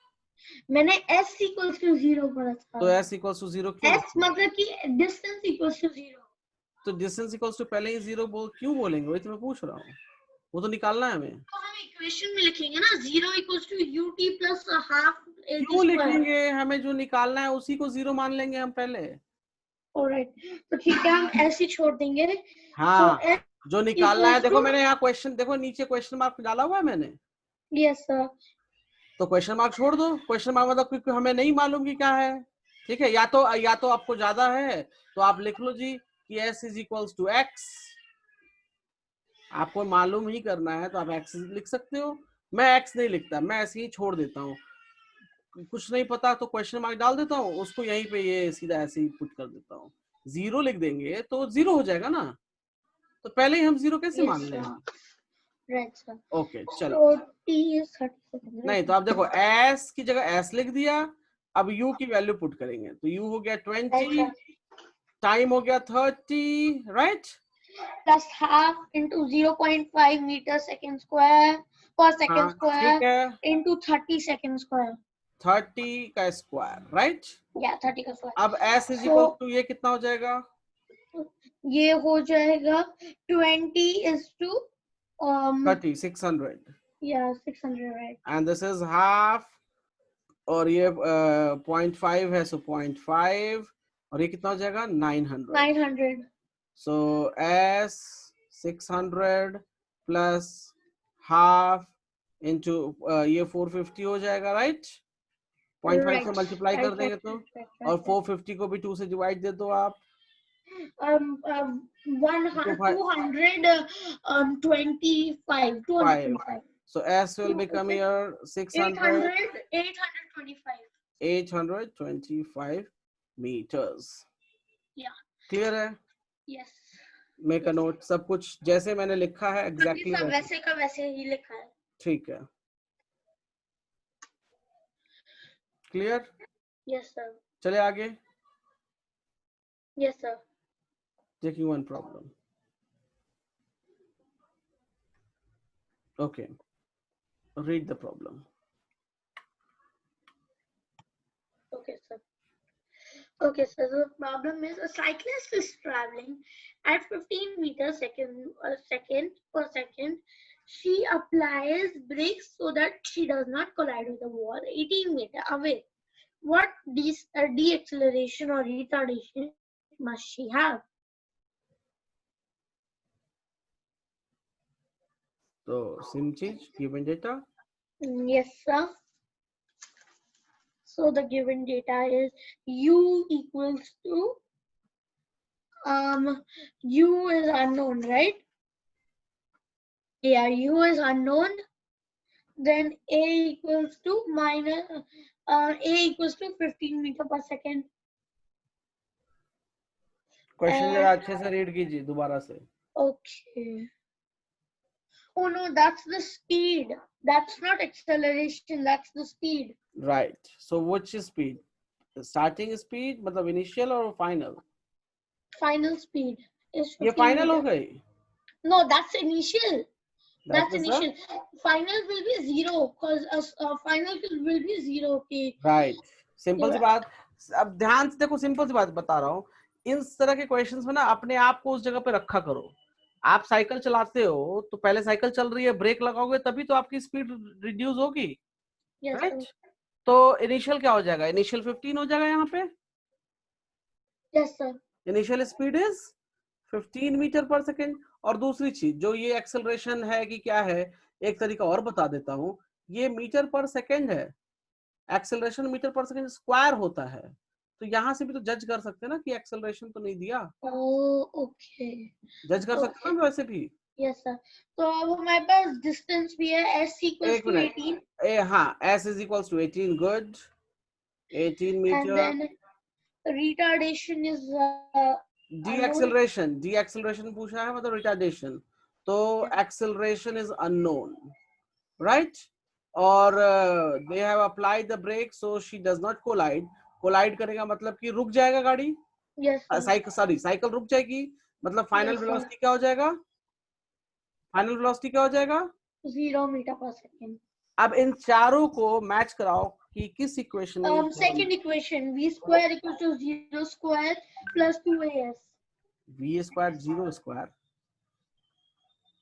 मैंने s equals to 0 पढ़ा था। तो s equals to 0 क्यों? s मतलब कि distance equals to 0. तो डिस्टेंस इक्वल्स टू पहले ही 0 क्यों बोलेंगे, वही तो मैं पूछ रहा हूँ, वो तो निकालना है हमें। तो हम इक्वेशन में लिखेंगे ना 0 equals to ut plus half at क्यों square. लिखेंगे, हमें जो निकालना है उसी को 0 मान लेंगे हम पहले। ऑलराइट, तो ठीक है, हम ऐसे ही छोड़ देंगे। हाँ, so, जो निकालना है, देखो मैंने यहाँ क्वेश्चन, देखो नीचे क्वेश्चन मार्क डाला हुआ है मैंने। Yes sir. तो क्वेश्चन मार्क छोड़ दो, क्वेश्चन मार्क मतलब क्योंकि हमें नहीं मालूम कि क्या है, ठीक है। या तो आपको ज्यादा है तो आप लिख लो जी कि s is equals to x, आपको मालूम ही करना है तो आप x लिख सकते हो। मैं x नहीं लिखता, मैं ऐसे ही छोड़ देता हूँ, कुछ नहीं पता तो क्वेश्चन मार्क डाल देता हूँ, उसको यहीं पे ये सीधा ऐसे ही पुट कर देता हूँ। 0 लिख देंगे तो 0 हो जाएगा ना, तो पहले ही हम 0 कैसे मान लें। Right sir. ओके चलो, so t is 30 seconds, नहीं तो आप देखो s की जगह s लिख दिया, अब u की वैल्यू पुट करेंगे तो u हो गया 20, टाइम हो गया 30, right, plus half into 0.5 meter second square per second square ठीक है, into 30 second square, 30 का स्क्वायर, राइट। या 30 का स्क्वायर। अब s इज इक्वल टू ये कितना हो जाएगा, ये हो जाएगा 20 is to 30, 600, yeah 600, right, and this is half, और ये 0.5 है, सो 0.5, और ये कितना हो जाएगा 900। सो s 600 प्लस हाफ इंटू ये 450 हो जाएगा, राइट। 0.5 से मल्टीप्लाई कर देंगे तो, और 450 को भी 2 से डिवाइड दे दो आप, 225. So s will become here 600, 825 meters. Yeah. Clear है? Yes. Make a note, सब कुछ जैसे मैंने लिखा है exactly वैसे का वैसे ही लिखा है। ठीक है, क्लियर? Yes sir. चले आगे। Yes sir. Taking one problem. Okay, read the problem. Okay sir. Okay, so the problem is a cyclist is traveling at 15 meters per second. She applies brakes so that she does not collide with the wall 18 meters away. What deceleration or retardation must she have? So same change, given data. Yes, sir. So the given data is u equals to u is unknown, right? Yeah, u is unknown. Then a equals to a equals to 15 meter per second. Question जरा अच्छे से read कीजिए दोबारा से। Okay. Oh no, that's the speed. That's not acceleration. That's the speed. Right. So which is speed? Starting speed मतलब initial और final? Final speed is 15 ये final meter. हो गई? No, that's initial. That's is initial. Final will be 0 because final will be 0. Okay. Right. Simple सी बात। अब ध्यान से देखो, सिंपल सी बात बता रहा हूँ, इन तरह के क्वेश्चंस में ना अपने आप को उस जगह पे रखा करो। आप साइकिल चलाते हो तो पहले साइकिल चल रही है, ब्रेक लगाओगे तभी तो आपकी स्पीड रिड्यूस होगी, राइट? तो इनिशियल क्या हो जाएगा? इनिशियल 15 हो जाएगा यहाँ पे। Yes sir. Initial speed is 15 metre per second. और दूसरी चीज जो ये एक्सेलरेशन है कि क्या है, एक तरीका और बता देता हूँ, ये मीटर पर सेकेंड है, acceleration metre per second square होता है, तो यहाँ से भी तो जज कर सकते हैं ना कि एक्सेलरेशन तो नहीं दिया। ओके, जज कर सकते हैं ना वैसे भी। Yes sir. तो अब हमारे पास डिस्टेंस भी है, s equals to 18। हाँ, s is equals to 18, good, 18 meter. And then retardation is deceleration पूछा है मतलब retardation, तो acceleration is unknown, right? और they have applied the brake so she does not collide. collide करेगा मतलब कि रुक जाएगा गाड़ी, साइकिल रुक जाएगी, मतलब फाइनल वेलोसिटी क्या हो जाएगा? फाइनल वेलोसिटी क्या हो जाएगा? 0 मीटर पर सेकेंड। अब इन चारों को मैच कराओ कि किस इक्वेशन में। Second equation v square equals to 0 square plus 2as. v square 0 square,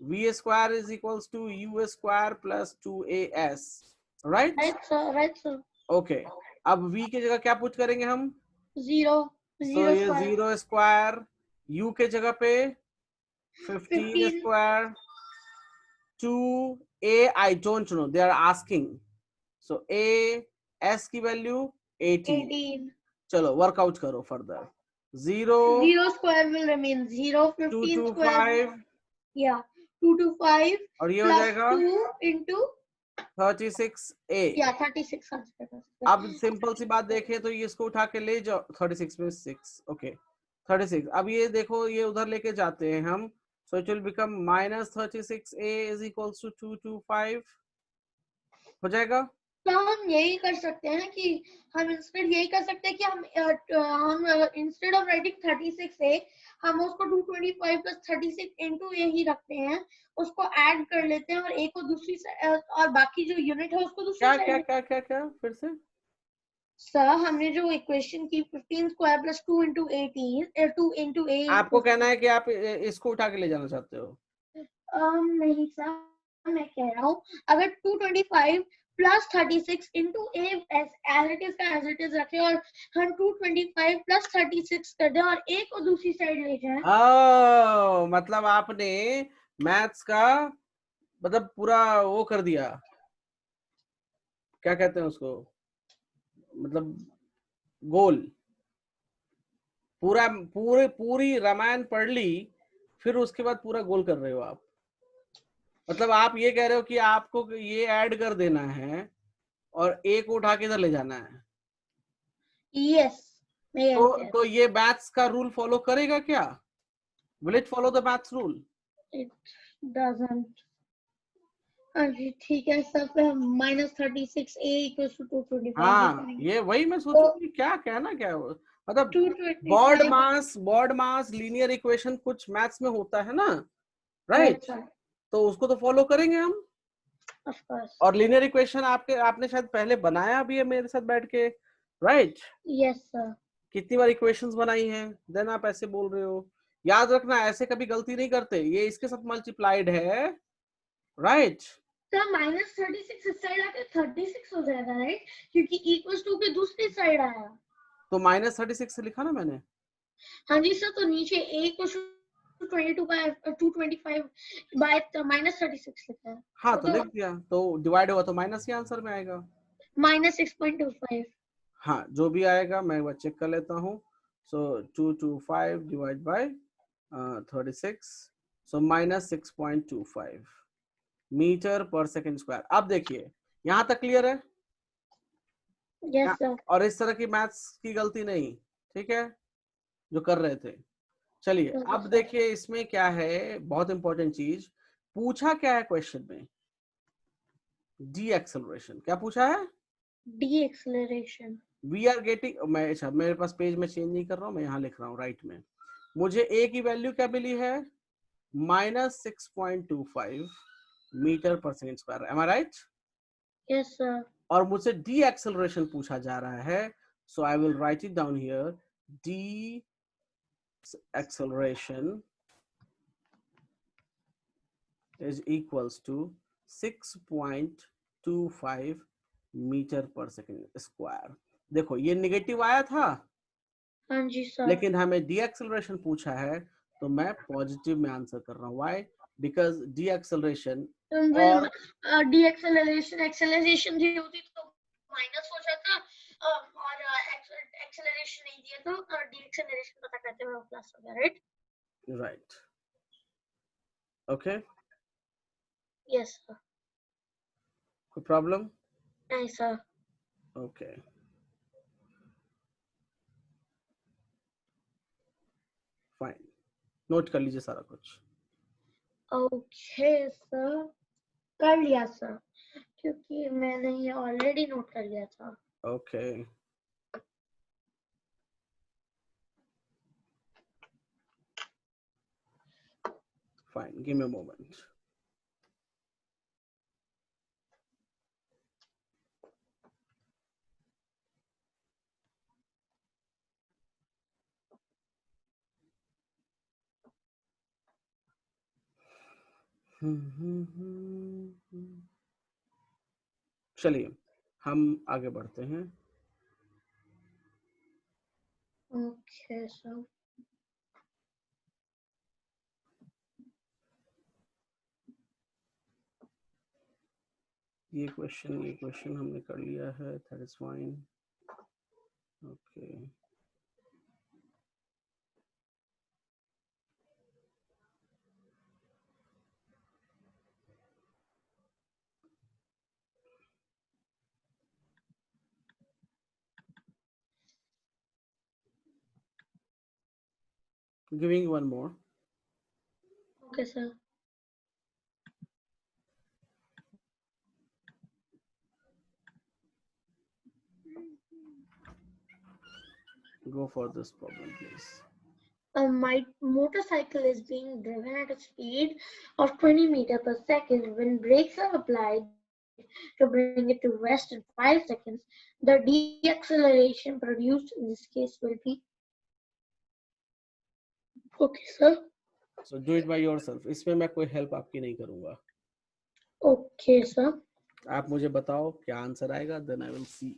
v square is equals to u square plus 2as, right? Right sir, right sir. Okay, अब v की जगह क्या पुट करेंगे हम? 0. So ये 0 square, u के जगह पे 15 square, 2a I don't know, they are asking. So a s की वैल्यू 18. चलो वर्कआउट करो further. 0 square will remain 0, 15 square 225 yeah 225 और ये हो plus जाएगा 2 into 36a. yeah 36. अब सिंपल सी बात देखें तो ये इसको उठा के ले जाओ, 36 में 6, ओके 36. अब ये देखो ये उधर लेके जाते हैं हम, so it will become -36a is equals to 225. हो जाएगा. तो हम यही कर सकते हैं कि हम इंस्टेड यही कर सकते हैं कि हम इंस्टेड ऑफ राइटिंग 36a हम उसको 225 प्लस 36 इनटू ए ही रखते हैं, उसको ऐड कर लेते हैं और ए को दूसरी और बाकी जो यूनिट है उसको दूसरी साइड. क्या क्या क्या क्या फिर से सर हमने जो इक्वेशन की 15 square plus 2 into 18 2 into a आपको कहना है कि आप इसको उठा के ले जाना चाहते हो? नहीं सर मैं कह रहा हूँ अगर 225 plus 36 into a as it is का as it is रखे और हम 225 प्लस 36 कर दे और a को दूसरी साइड ले जाए. मतलब आपने मैथ्स का मतलब पूरा वो कर दिया, क्या कहते हैं उसको, मतलब गोल पूरा पूरी रामायण पढ़ ली फिर उसके बाद पूरा गोल कर रहे हो आप. मतलब आप ये कह रहे हो कि आपको ये ऐड कर देना है और ए को उठा के इधर ले जाना है. यस तो ये मैथ्स का रूल फॉलो करेगा क्या? Will it follow the maths rule? It doesn't. जी ठीक है सर फिर हम -36a इक्वल्स टू 225. हाँ ये वही मैं सोचूं कि क्या कहना क्या है, मतलब बॉड मास लीनियर इक्वेशन कुछ मैथ्स में होता है ना, राइट? तो उसको तो फॉलो करेंगे हम. और लीनियर इक्वेशन आपने शायद पहले बनाया भी है मेरे साथ बैठ के, राइट? Yes sir. कितनी बार इक्वेशंस बनाई हैं, देन आप ऐसे बोल रहे हो. याद रखना ऐसे कभी गलती नहीं करते, ये इसके साथ मल्टीप्लाइड है, राइट? तो -36 इस साइड आके 36 हो जाएगा, राइट? क्योंकि इक्वल्स टू के दूसरी साइड आया तो -36 से लिखा ना मैंने. हाँ जी सर, तो नीचे a equals to 22 by 225 by -36 लिखा है. हाँ तो लिख दिया, तो डिवाइड होगा तो माइनस ही आंसर में आएगा. -6.25. हाँ जो भी आएगा मैं वो चेक कर लेता हूँ. सो 225 divide by 36, so -6.25 metre per second square. अब देखिए यहाँ तक क्लियर है? Yes sir. और इस तरह की मैथ्स की गलती नहीं, ठीक है, जो कर रहे थे. चलिए अब देखिए इसमें क्या है, बहुत इंपॉर्टेंट चीज पूछा क्या है क्वेश्चन में. The acceleration. क्या पूछा है? The acceleration. We are getting, मैं अच्छा मेरे पास पेज में चेंज नहीं कर रहा हूँ, मैं यहाँ लिख रहा हूँ राइट में. मुझे ए की वैल्यू क्या मिली है? -6.25 metre per second square. Am I right? Yes sir. और मुझसे डी एक्सेलरेशन पूछा जा रहा है, so I will write it down here. The acceleration is equals to 6.25 metre per second square. देखो ये नेगेटिव आया था, हाँ जी सर. लेकिन हमें डी एक्सेलरेशन पूछा है तो मैं पॉजिटिव में आंसर कर रहा हूँ. व्हाई? बिकॉज डी एक्सेलरेशन और डी एक्सेलरेशन जो होती तो माइनस हो जाता और एक्सेलरेशन नहीं दिया तो डी एक्सेलरेशन पता करते हुए प्लस हो गया, right? Right. Okay. Yes sir. कोई प्रॉब्लम? नहीं सर. Okay fine. नोट कर लीजिए सारा कुछ. ओके सर, कर लिया सर, क्योंकि मैंने ये ऑलरेडी नोट कर लिया था. Okay fine, give me a moment. चलिए हम आगे बढ़ते हैं. Okay, sir. ये क्वेश्चन हमने कर लिया है, that is fine. Okay. Giving you one more. Okay, sir. Go for this problem, please. My motorcycle is being driven at a speed of 20 meters per second. When brakes are applied to bring it to rest in 5 seconds, the deceleration produced in this case will be. Okay, sir. So do it by yourself. इसमें मैं कोई help आपकी नहीं करूँगा. Okay, sir. आप मुझे बताओ क्या आंसर आएगा, then I will see.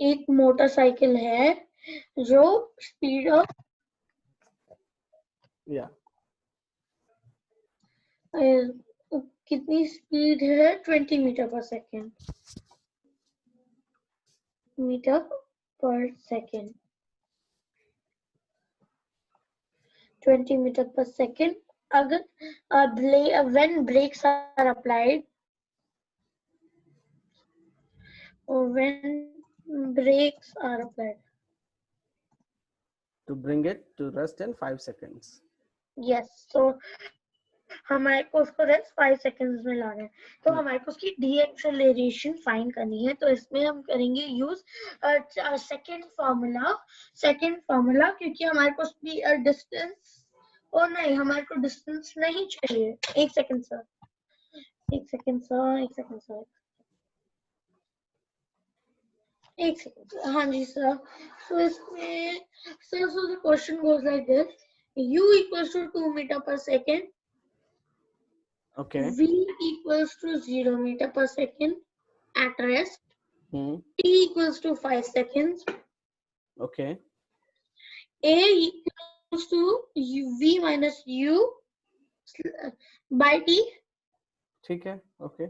एक मोटरसाइकिल है जो स्पीड ऑफ कितनी स्पीड है 20 metre per second. 20 meter per second. अगर when brakes are applied, To bring it to rest in 5 seconds. Yes, so हमारे को उसको रेस्ट 5 सेकेंड्स में लाना है. तो हमारे को उसकी डीएक्सेलरेशन फाइंड करनी है. तो इसमें हम करेंगे यूज सेकंड फार्मूला क्योंकि हमारे को डिस्टेंस और नहीं, हमारे को डिस्टेंस नहीं चाहिए. एक सेकंड सर. एक सेकंड. हाँ जी सर. सो इसमें sir so the question goes like this: u equals to 2 meter per second. Okay. V equals to 0 meter per second at rest. T equals to 5 seconds. Okay. A equals to V minus U by T. ठीक है. Okay.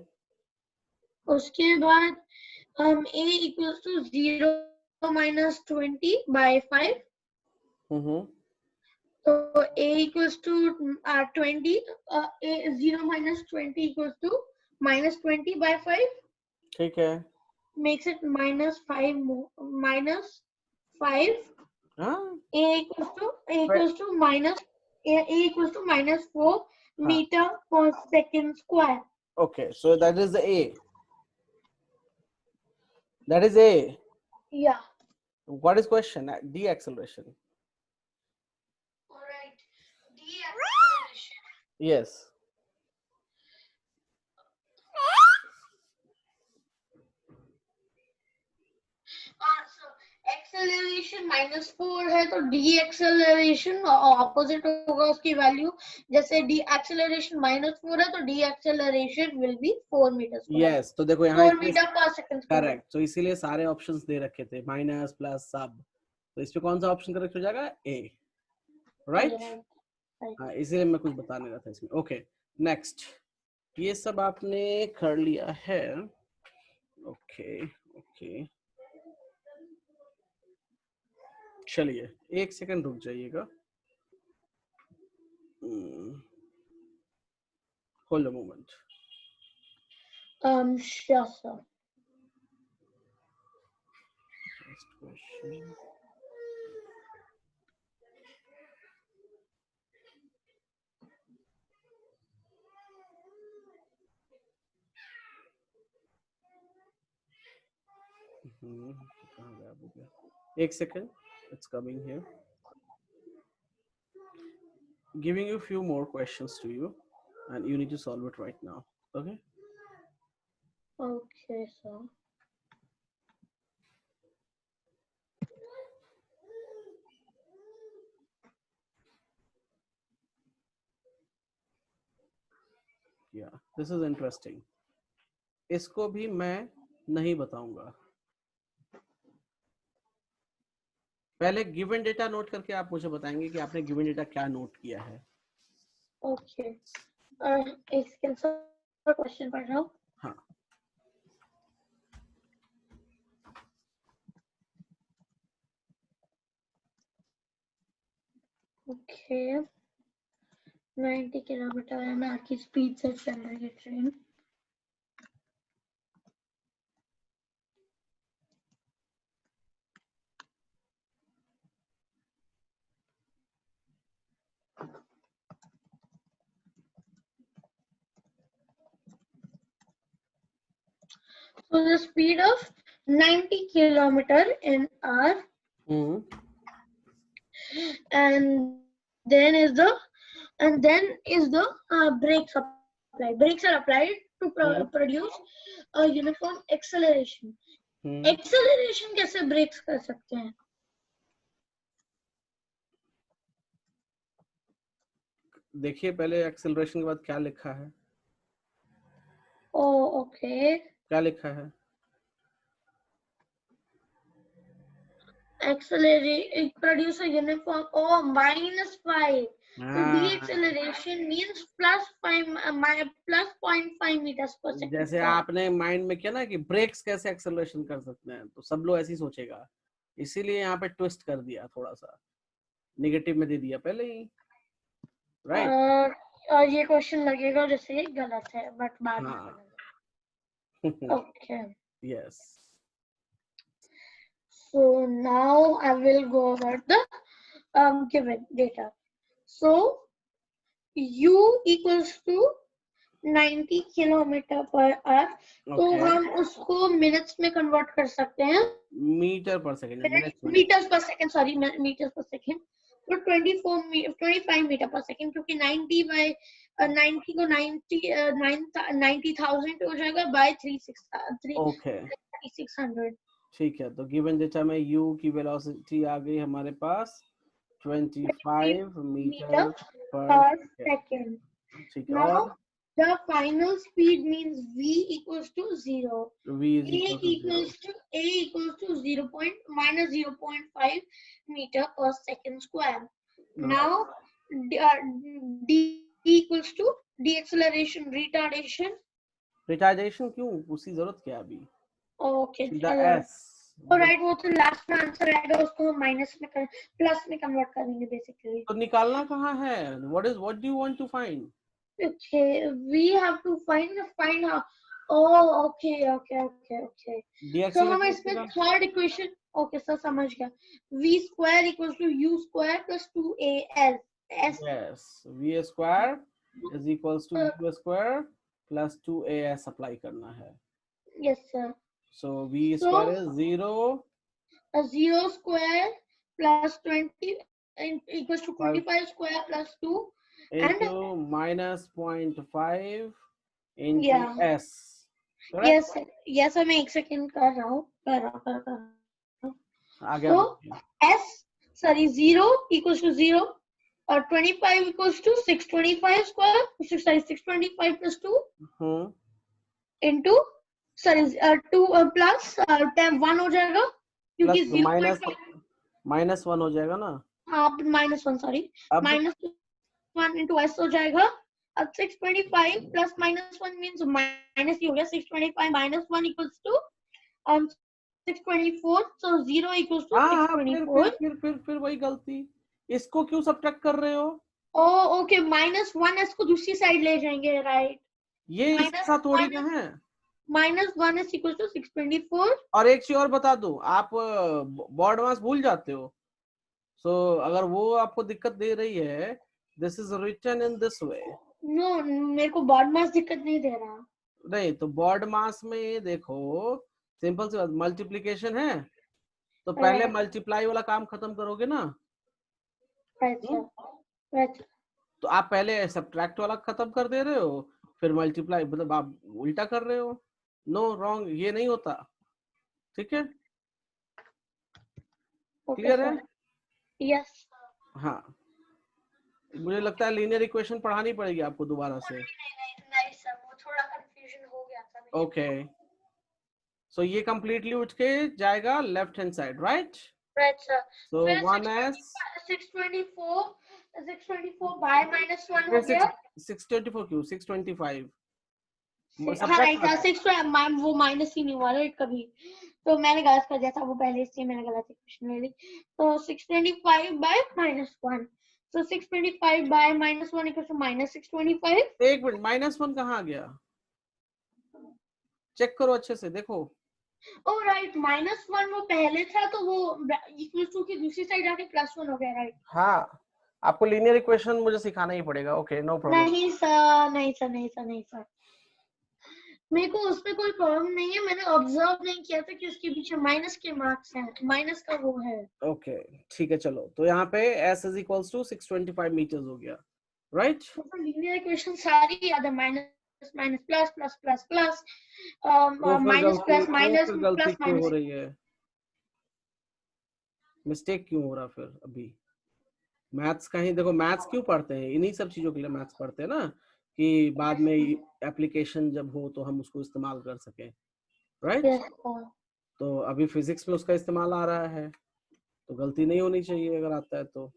उसके बाद हम A equals to 0 minus 20 by 5. So A equals to 20. 0 minus 20 equals to minus 20 by 5. ठीक है. Makes it minus 5. हाँ. A equals to minus 4 meter per second square. Okay, so that is the A. That is A. Yeah. What is question? Deceleration. All right. Deceleration. Yes. So acceleration -4 है तो deceleration opposite होगा उसकी value. जैसे deceleration -4 है तो deceleration will be 4 meters. Yes. तो देखो यहाँ 4 meter per second. Correct. तो इसीलिए सारे ऑप्शंस दे रखे थे, माइनस प्लस सब. तो इसमें कौन सा ऑप्शन करेक्ट हो जाएगा? A. Right? हाँ, इसीलिए मैं कुछ बता नहीं रहा था इसमें. Okay. Next. ये सब आपने कर लिया है. Okay. चलिए 1 सेकंड रुक जाइएगा. Hold a moment. Sure, sir. Next question. एक second. It's coming here. Giving you a few more questions to you, and you need to solve it right now. Okay? Okay, sir. Yeah, this is interesting. इसको भी मैं नहीं बताऊंगा. पहले given data note करके आप मुझे बताएंगे कि आपने गिवन डेटा क्या नोट किया है। ओके, एक सेकंड सर, क्वेश्चन पढ़ रहा हूँ। हाँ, ओके, 90 किलोमीटर एन आवर की स्पीड से चल रही है train. So the speed of 90 kilometer in hour, and then is the brakes applied. Brakes are applied to produce a uniform acceleration. Acceleration कैसे brakes कर सकते हैं? देखिए पहले एक्सेलरेशन के बाद क्या लिखा है। ओके, क्या लिखा है? accelerate produce a uniform -5. So deceleration means +0.5 meters per second. जैसे आपने माइंड में किया ना कि ब्रेक्स कैसे एक्सेलरेशन कर सकते हैं, तो सब लोग ऐसे ही सोचेगा, इसीलिए यहाँ पे ट्विस्ट कर दिया, थोड़ा सा नेगेटिव में दे दिया पहले ही, राइट? और ये क्वेश्चन लगेगा जैसे ये गलत है, बट बाद में पता। Okay, yes. So now I will go over the given data. So U equals to 90 kilometre per hour, तो हम उसको मिनट्स में कन्वर्ट कर सकते हैं, मीटर पर सेकंड, मीटर्स पर सेकंड, सॉरी मीटर्स पर सेकंड। तो 25 मीटर पर सेकंड, क्योंकि 90 बाय 90 को 90,000 हो जाएगा बाय 3600। ठीक है, तो गिवन डेटा में u की वेलोसिटी आ गई हमारे पास 25 मीटर पर सेकंड। ठीक है, और the final speed means v equals to 0. v is equals to a equals to 0.5 meter per second square. Now d equals to deceleration, retardation क्यों, उसकी जरूरत क्या अभी? ओके, s राइट, वो तो लास्ट में आंसर आएगा, उसको हम माइनस में प्लस में कन्वर्ट करेंगे बेसिकली। तो निकालना कहाँ है? what do you want to find? Okay, we have to find out. Oh, okay. So हम इसमें थर्ड इक्वेशन, ओके सर समझ गया, v square equals to u square plus 2as. Yes, v square is equals to u square plus 2as apply करना है। Yes sir. So v square is 0 square plus 20 equals to 25 square plus 2 into minus 0.5 into s. Correct? Yes, मैं एक second कर रहा हूँ। So s, sorry, 0 equals to 0 or 25 equals to 625 square, 625 plus 2 into, sorry, 2 plus 1 हो जाएगा, क्योंकि 0 minus 1 हो जाएगा ना, हाँ -1, सॉरी, -1 into s हो जाएगा। अब 625 plus -1 means माइनस ही हो गया, 625 minus 1 equals to 624, so 0 equals to 624। फिर वही गलती, इसको क्यों सब्ट्रैक्ट कर रहे हो? ओके, -1 s को दूसरी साइड ले जाएंगे, राइट? ये इसके साथ थोड़ी ना है। -1 s equals to 624। और एक चीज और बता दूं, आप बोर्ड मास भूल जाते हो, so अगर वो आपको दिक्कत दे रही है, this is written in this way। No, मेरे को बोर्ड मास दिक्कत नहीं दे रहा। नहीं, तो बोर्ड मास में देखो, सिंपल सी बात, मल्टीप्लिकेशन है, तो पहले मल्टीप्लाई वाला काम खत्म करोगे ना। तो आप पहले सब्ट्रैक्ट वाला खत्म कर दे रहे हो, फिर मल्टीप्लाई, मतलब आप उल्टा कर रहे हो। नो, रॉन्ग, ये नहीं होता, ठीक है? क्लियर है? यस। हाँ, मुझे लगता है लीनियर इक्वेशन पढ़ानी पड़ेगी आपको दोबारा से। नहीं सर, वो थोड़ा कंफ्यूजन हो गया था। ओके, सो ये कंप्लीटली उठ के जाएगा left hand side, right? Right, sir. So फिर 1s 624 by -1 हो गया. 624 क्यों 625 हाँ सब्ट्रैक्ट राइट सर. 6 वो माइनस ही नहीं हुआ राइट कभी. तो मैंने गलत कर दिया था वो पहले, इसलिए मैंने गलत इक्वेशन ले ली. तो 625 by -1. So 625 by -1 equals to -625. एक मिनट -1 कहाँ आ गया, चेक करो अच्छे से देखो. ओ राइट, -1 वो पहले था तो वो इक्वल टू की दूसरी साइड आके +1 हो गया राइट. हाँ, आपको लीनियर इक्वेशन मुझे सिखाना ही पड़ेगा. Okay no problem. नहीं सर, नहीं सर, नहीं सर, नहीं सर. मेरे को उसमें कोई प्रॉब्लम नहीं है. मैंने ऑब्जर्व नहीं किया था कि उसके पीछे माइनस के मार्क्स हैं, माइनस का वो है. ओके ठीक है चलो. तो यहाँ पे s is equals to 625 metres हो गया राइट. तो लीनियर इक्वेशन सारी याद है. Minus minus plus plus plus plus minus plus minus गलती प्लस क्यों हो माइनस. रही है, मिस्टेक क्यों हो रहा फिर अभी. मैथ्स कहीं देखो, मैथ्स क्यों पढ़ते हैं, इन्हीं सब चीजों के लिए मैथ्स पढ़ते हैं ना, कि बाद में एप्लीकेशन जब हो तो हम उसको इस्तेमाल कर सकें राइट. तो अभी फिजिक्स में उसका इस्तेमाल आ रहा है तो गलती नहीं होनी चाहिए अगर आता है तो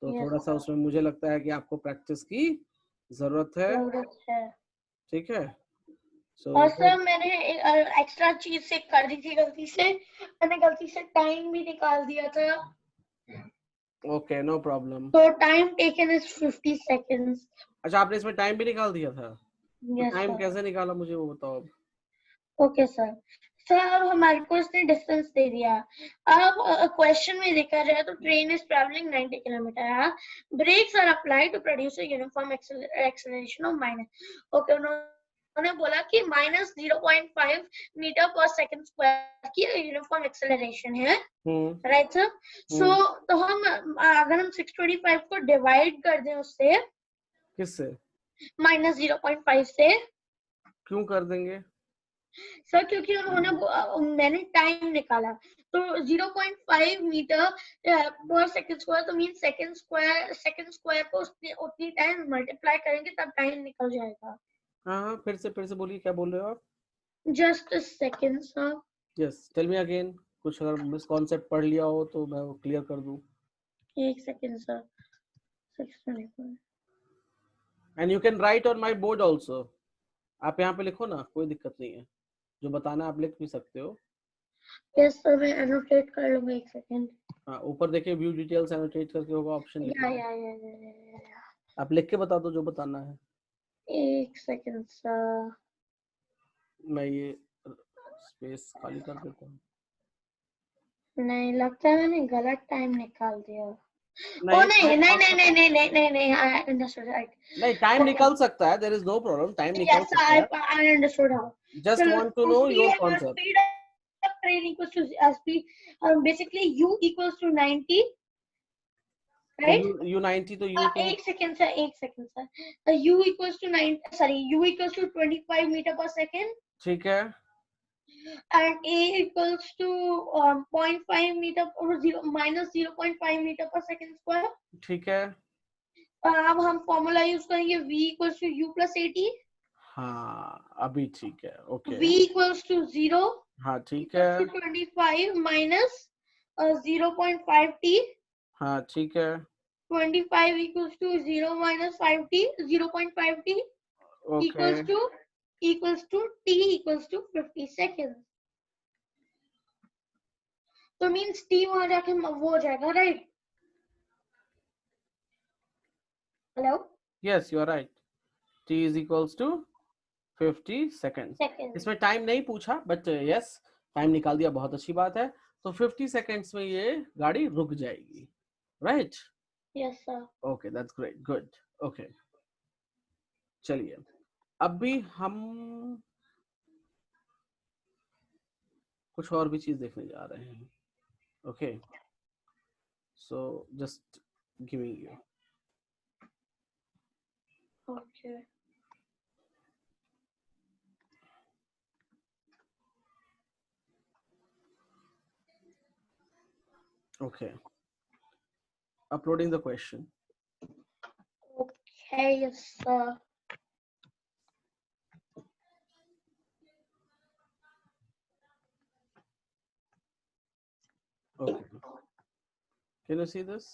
थोड़ा सा उसमें मुझे लगता है कि आपको प्रैक्टिस की जरूरत है. ठीक है. और सर मैंने एक्स्ट्रा चीज से कर दी थी गलती से. मैंने गलती से टाइम भी निकाल दिया था. Okay no problem. तो टाइम टेकन इज 50 सेकंड्स. अच्छा आपने इसमें टाइम भी निकाल दिया था. Yes time sir. कैसे निकाला मुझे वो बताओ अब. Okay sir. सर अब हमारे को इसने डिस्टेंस दे दिया. अब क्वेश्चन में देखा जाए तो train is travelling 90 kilometre. Brakes are applied to produce a uniform acceleration of minus. Okay, उन्होंने बोला कि -0.5 मीटर पर सेकंड स्क्वायर की यूनिफॉर्म एक्सेलरेशन है राइट सर. सो तो हम अगर हम 625 को डिवाइड कर दें उससे, किससे, -0.5 से. क्यों कर देंगे सर क्योंकि उन्होंने मैंने टाइम निकाला तो 0.5 मीटर पर सेकंड स्क्वायर, तो मीन सेकंड स्क्वायर को उतनी टाइम मल्टीप्लाई करेंगे तब टाइम निकल जाएगा. हाँ फिर से बोलिए क्या बोल रहे हो आप. Just a second sir. Yes tell me again. कुछ अगर मिस कॉन्सेप्ट पढ़ लिया हो तो मैं वो क्लियर कर दूं. एक second sir. 625. And you can write on my board also. आप यहाँ पे लिखो ना, कोई दिक्कत नहीं है, जो बताना आप लिख भी सकते हो. यस सर, मैं एनोटेट कर लूंगा. एक सेकंड. हाँ ऊपर देखिए व्यू डिटेल्स एनोटेट करके होगा ऑप्शन. या आप लिख के बता दो जो बताना है. एक सेकंड सर. मैं ये स्पेस खाली कर देता हूँ. नहीं, लगता है मैंने गलत टाइम निकाल दिया. नहीं, I understood right. नहीं टाइम निकल सकता है, there is no problem, time निकल सकता है. I understood how. Just want to know your concept. Speed of train equals to speed. Basically U equals to 90. Right? U90 तो U तो एक second sir. U equals to 9. Sorry, U equals to 25 meter per second. ठीक है. And A equals to 0.5 meter or -0.5 meter per second square. ठीक है. अब हम formula use करेंगे V equals to U plus AT. हाँ अभी ठीक है. ओके. V equals to 0. हाँ ठीक है. 25 minus 0.5t. हाँ ठीक है. 25 equals to 0 minus 5t. 0.5t equals to t equals to 50 seconds. तो मीन्स t वहां जाके वो हो जाएगा right. Hello. Yes you are right. t is equals to 50 seconds. इसमें टाइम नहीं पूछा बट यस टाइम निकाल दिया, बहुत अच्छी बात है. तो 50 सेकेंड्स में ये गाड़ी रुक जाएगी right. Yes sir. Okay that's great good. Okay चलिए अभी हम कुछ और भी चीज देखने जा रहे हैं. Okay so just giving you. Okay. Okay. Uploading the question. Okay, yes, sir. Okay. Can you see this?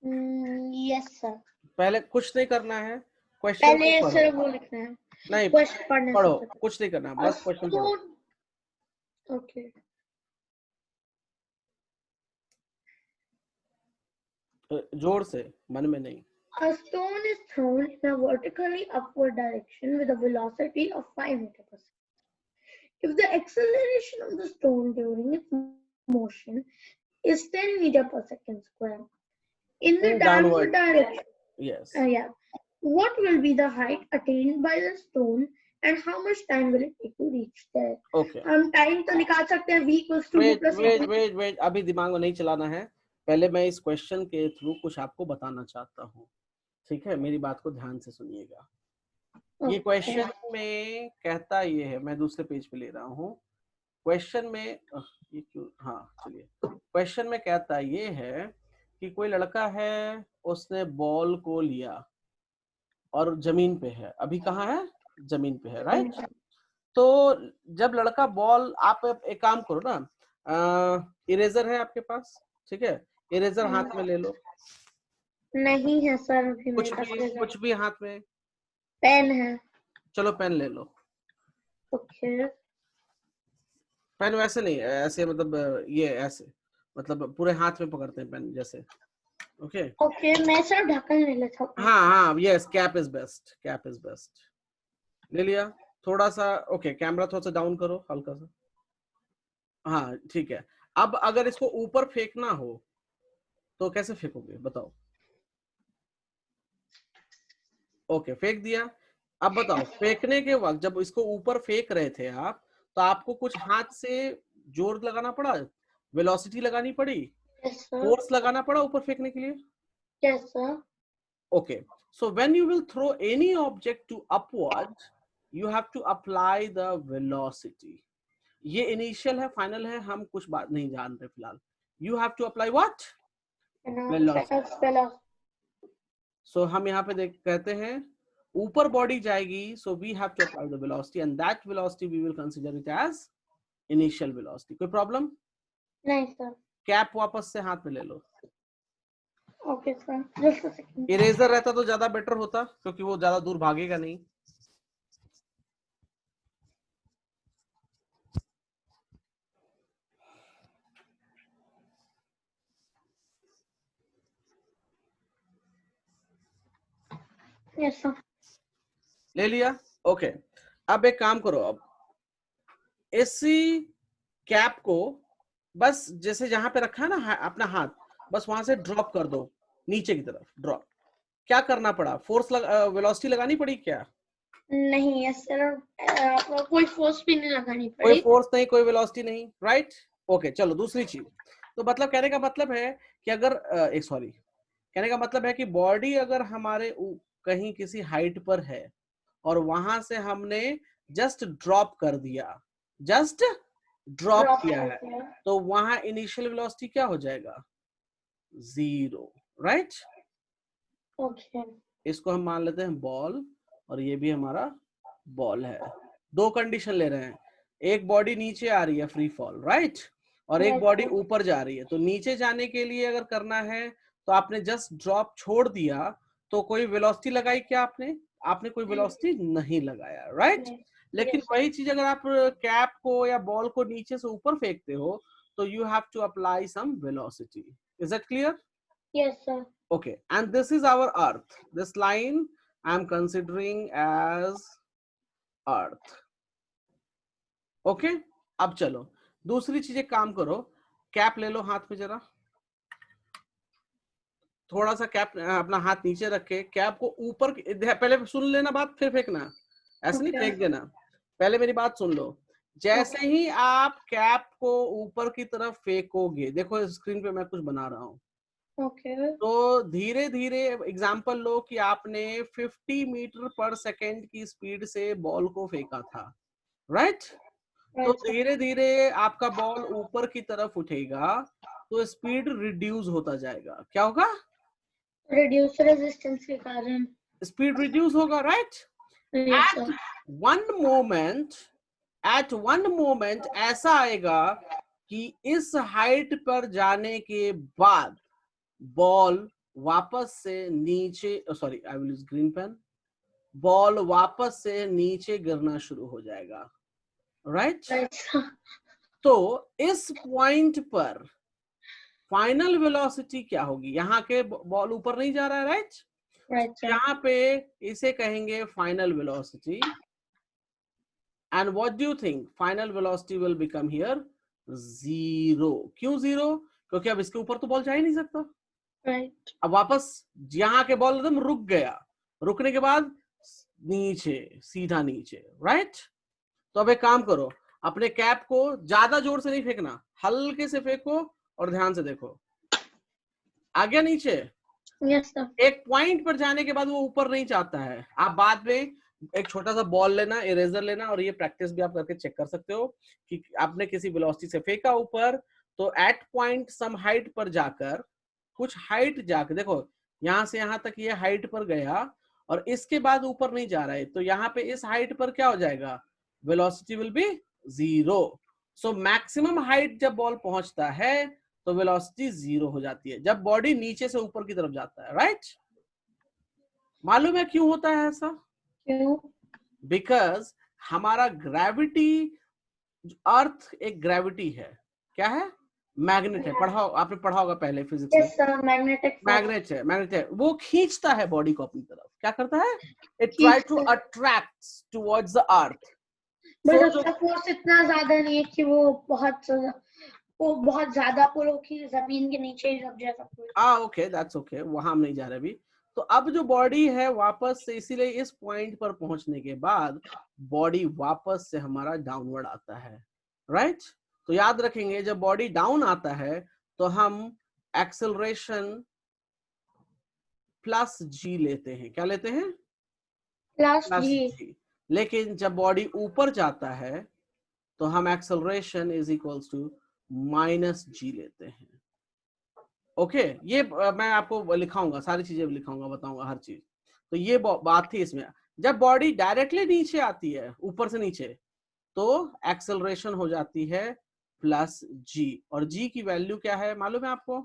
Yes sir. पहले कुछ नहीं करना है, क्वेश्चन पहले को पढ़ो। सिर्फ वो लिखना है, नहीं क्वेश्चन पढ़ने पढ़ो, से पहले। कुछ नहीं करना, बस क्वेश्चन पढ़ो। ओके। जोर से, मन में नहीं। A stone is thrown in a vertically upward direction with a velocity of 5 meters per second. If the acceleration of the stone during its motion is 10 meters per second square, in the downward direction, Yes. what will be the height attained by the stone and how much time will it take to reach there? Okay. हम time तो निकाल सकते हैं, v equals to u plus wait, अभी दिमाग को नहीं चलाना है, पहले मैं इस क्वेश्चन के थ्रू कुछ आपको बताना चाहता हूँ, ठीक है? मेरी बात को ध्यान से सुनिएगा। ये क्वेश्चन में कहता ये है, मैं दूसरे पेज पे ले रहा हूँ। क्वेश्चन में ये क्यों, हाँ चलिए, क्वेश्चन में कहता ये है कि कोई लड़का है, उसने बॉल को लिया और जमीन पे है। अभी कहाँ है? जमीन पे है, राइट? तो जब लड़का बॉल, आप एक काम करो ना, इरेजर है आपके पास, ठीक है? इरेजर हाथ में ले लो। नहीं है सर, अभी मेरे पास कुछ भी हाथ में। पेन है। चलो पेन ले लो। ओके। पेन वैसे नहीं, ऐसे मतलब ये ऐसे, मतलब पूरे हाथ में पकड़ते हैं पेन जैसे। ओके ओके, मैं सर ढक्कन ले लेता हूँ। हाँ, yes, cap is best, cap is best. ले लिया? थोड़ा सा, ओके, कैमरा थोड़ा सा डाउन करो, हल्का सा। हाँ ठीक है। अब अगर इसको ऊपर फेंकना हो तो कैसे फेंकोगे, बताओ? ओके, फेंक दिया। अब बताओ, फेंकने के वक्त जब इसको ऊपर फेंक रहे थे आप, तो आपको कुछ हाथ से जोर लगाना पड़ा, वेलोसिटी लगानी पड़ी, फोर्स लगाना पड़ा ऊपर फेंकने के लिए? Yes sir. Okay, so when you will throw any object to upward, you have to apply the velocity. ये इनिशियल है, फाइनल है, हम कुछ बात नहीं जान रहे फिलहाल। You have to apply what? Velocity. So हम यहाँ पे देख कहते हैं ऊपर बॉडी जाएगी, so we have to apply the velocity and that velocity we will consider it as initial velocity. कोई प्रॉब्लम? नहीं सर। कैप वापस से हाथ में ले लो। Okay sir, just a second. Eraser रहता तो ज्यादा बेटर होता, क्योंकि वो ज्यादा दूर भागेगा नहीं। Yes sir. ले लिया? ओके, अब एक काम करो, अब इसी कैप को बस जैसे जहां पे रखा है ना अपना हाथ, बस वहां से ड्रॉप कर दो नीचे की तरफ, ड्रॉप। क्या करना पड़ा? फोर्स वेलोसिटी लगानी पड़ी क्या? नहीं है सर, कोई फोर्स भी नहीं लगानी पड़ी। कोई फोर्स नहीं, कोई वेलोसिटी नहीं, राइट? ओके, चलो दूसरी चीज। तो मतलब कहने का मतलब है कि अगर कहने का मतलब है कि बॉडी अगर हमारे कहीं किसी हाइट पर है और वहां से हमने जस्ट ड्रॉप कर दिया, जस्ट ड्रॉप किया है, तो वहां इनिशियल वेलोसिटी क्या हो जाएगा? 0, राइट? ओके। इसको हम मान लेते हैं बॉल, और ये भी हमारा बॉल है। दो कंडीशन ले रहे हैं, एक बॉडी नीचे आ रही है फ्री फॉल, राइट? और एक बॉडी ऊपर जा रही है। तो नीचे जाने के लिए अगर करना है तो आपने जस्ट ड्रॉप छोड़ दिया, तो कोई वेलोसिटी लगाई क्या आपने कोई वेलोसिटी नहीं लगाया, राइट? लेकिन वही चीज अगर आप कैप को या बॉल को नीचे से ऊपर फेंकते हो, तो you have to apply some velocity. Is that clear? Yes sir. Okay, and this is our earth. This line I am considering as earth. Okay, अब चलो दूसरी चीज, एक काम करो, कैप ले लो हाथ में जरा, थोड़ा सा कैप अपना हाथ नीचे रख के कैप को ऊपर, पहले सुन लेना बात फिर फेंकना, ऐसे नहीं फेंक देना, पहले मेरी बात सुन लो। जैसे ही आप कैप को ऊपर की तरफ फेंकोगे, देखो स्क्रीन पे मैं कुछ बना रहा हूँ, तो धीरे धीरे एग्जाम्पल लो कि आपने 50 मीटर पर सेकेंड की स्पीड से बॉल को फेंका था, राइट? तो धीरे धीरे आपका बॉल ऊपर की तरफ उठेगा, तो स्पीड रिड्यूस होता जाएगा। क्या होगा? रिड्यूस रेजिस्टेंस के कारण स्पीड रिड्यूस होगा, राइट? एट वन मोमेंट ऐसा आएगा कि इस हाइट पर जाने के बाद बॉल वापस से नीचे, sorry I will use green pen, ball वापस से नीचे गिरना शुरू हो जाएगा, राइट? तो इस पॉइंट पर फाइनल वेलोसिटी क्या होगी? यहाँ के बॉल ऊपर नहीं जा रहा है, राइट? यहाँ पे इसे कहेंगे final velocity, and what do you think? Final velocity will become here 0। क्यों 0? क्योंकि अब इसके ऊपर तो बॉल जा ही नहीं सकता, राइट? अब वापस यहाँ के बॉल एकदम रुक गया, रुकने के बाद नीचे, सीधा नीचे, राइट? तो अब एक काम करो, अपने कैप को ज्यादा जोर से नहीं फेंकना, हल्के से फेंको और ध्यान से देखो, आ गया नीचे? Yes sir. एक पॉइंट पर जाने के बाद वो ऊपर नहीं जाता है। आप बाद में एक छोटा सा बॉल लेना, इरेजर लेना, और ये प्रैक्टिस भी आप करके चेक कर सकते हो कि आपने किसी वेलोसिटी से फेंका ऊपर, तो एट पॉइंट सम हाइट पर जाकर, कुछ हाइट जाकर देखो, यहां से यहां तक ये हाइट पर गया और इसके बाद ऊपर नहीं जा रहा है, तो यहाँ पे इस हाइट पर क्या हो जाएगा? Velocity will be 0। So maximum height जब बॉल पहुंचता है तो वेलोसिटी 0 हो जाती है, जब बॉडी नीचे से ऊपर की तरफ जाता है, राइट? मालूम है क्यों होता है ऐसा? क्यों? बिकॉज हमारा ग्रेविटी, अर्थ एक ग्रेविटी है, क्या है? मैग्नेट है। पढ़ा, आपने पढ़ा होगा पहले फिजिक्स में। मैग्नेट है, मैग्नेट है, वो खींचता है बॉडी को अपनी तरफ। क्या करता है? It try to attract towards the earth. But उसका फोर्स इतना ज्यादा नहीं है कि वो बहुत ज्यादा पुल हो कि जमीन के नीचे ही रख जाए सब कुछ। ओके, दैट्स ओके, वहां हम नहीं जा रहे अभी। तो अब जो बॉडी है वापस से, इसीलिए इस पॉइंट पर पहुंचने के बाद बॉडी वापस से हमारा डाउनवर्ड आता है, राइट? तो याद रखेंगे, जब बॉडी डाउन आता है तो हम एक्सेलरेशन प्लस जी लेते हैं। क्या लेते हैं? Plus g. लेकिन जब बॉडी ऊपर जाता है तो हम acceleration is equals to minus g लेते हैं। ओके, ये मैं आपको लिखाऊंगा, सारी चीजें लिखाऊंगा, बताऊंगा हर चीज। तो ये बात थी इसमें। जब बॉडी डायरेक्टली नीचे आती है, ऊपर से नीचे, तो एक्सेलरेशन हो जाती है प्लस जी, और जी की वैल्यू क्या है मालूम है आपको?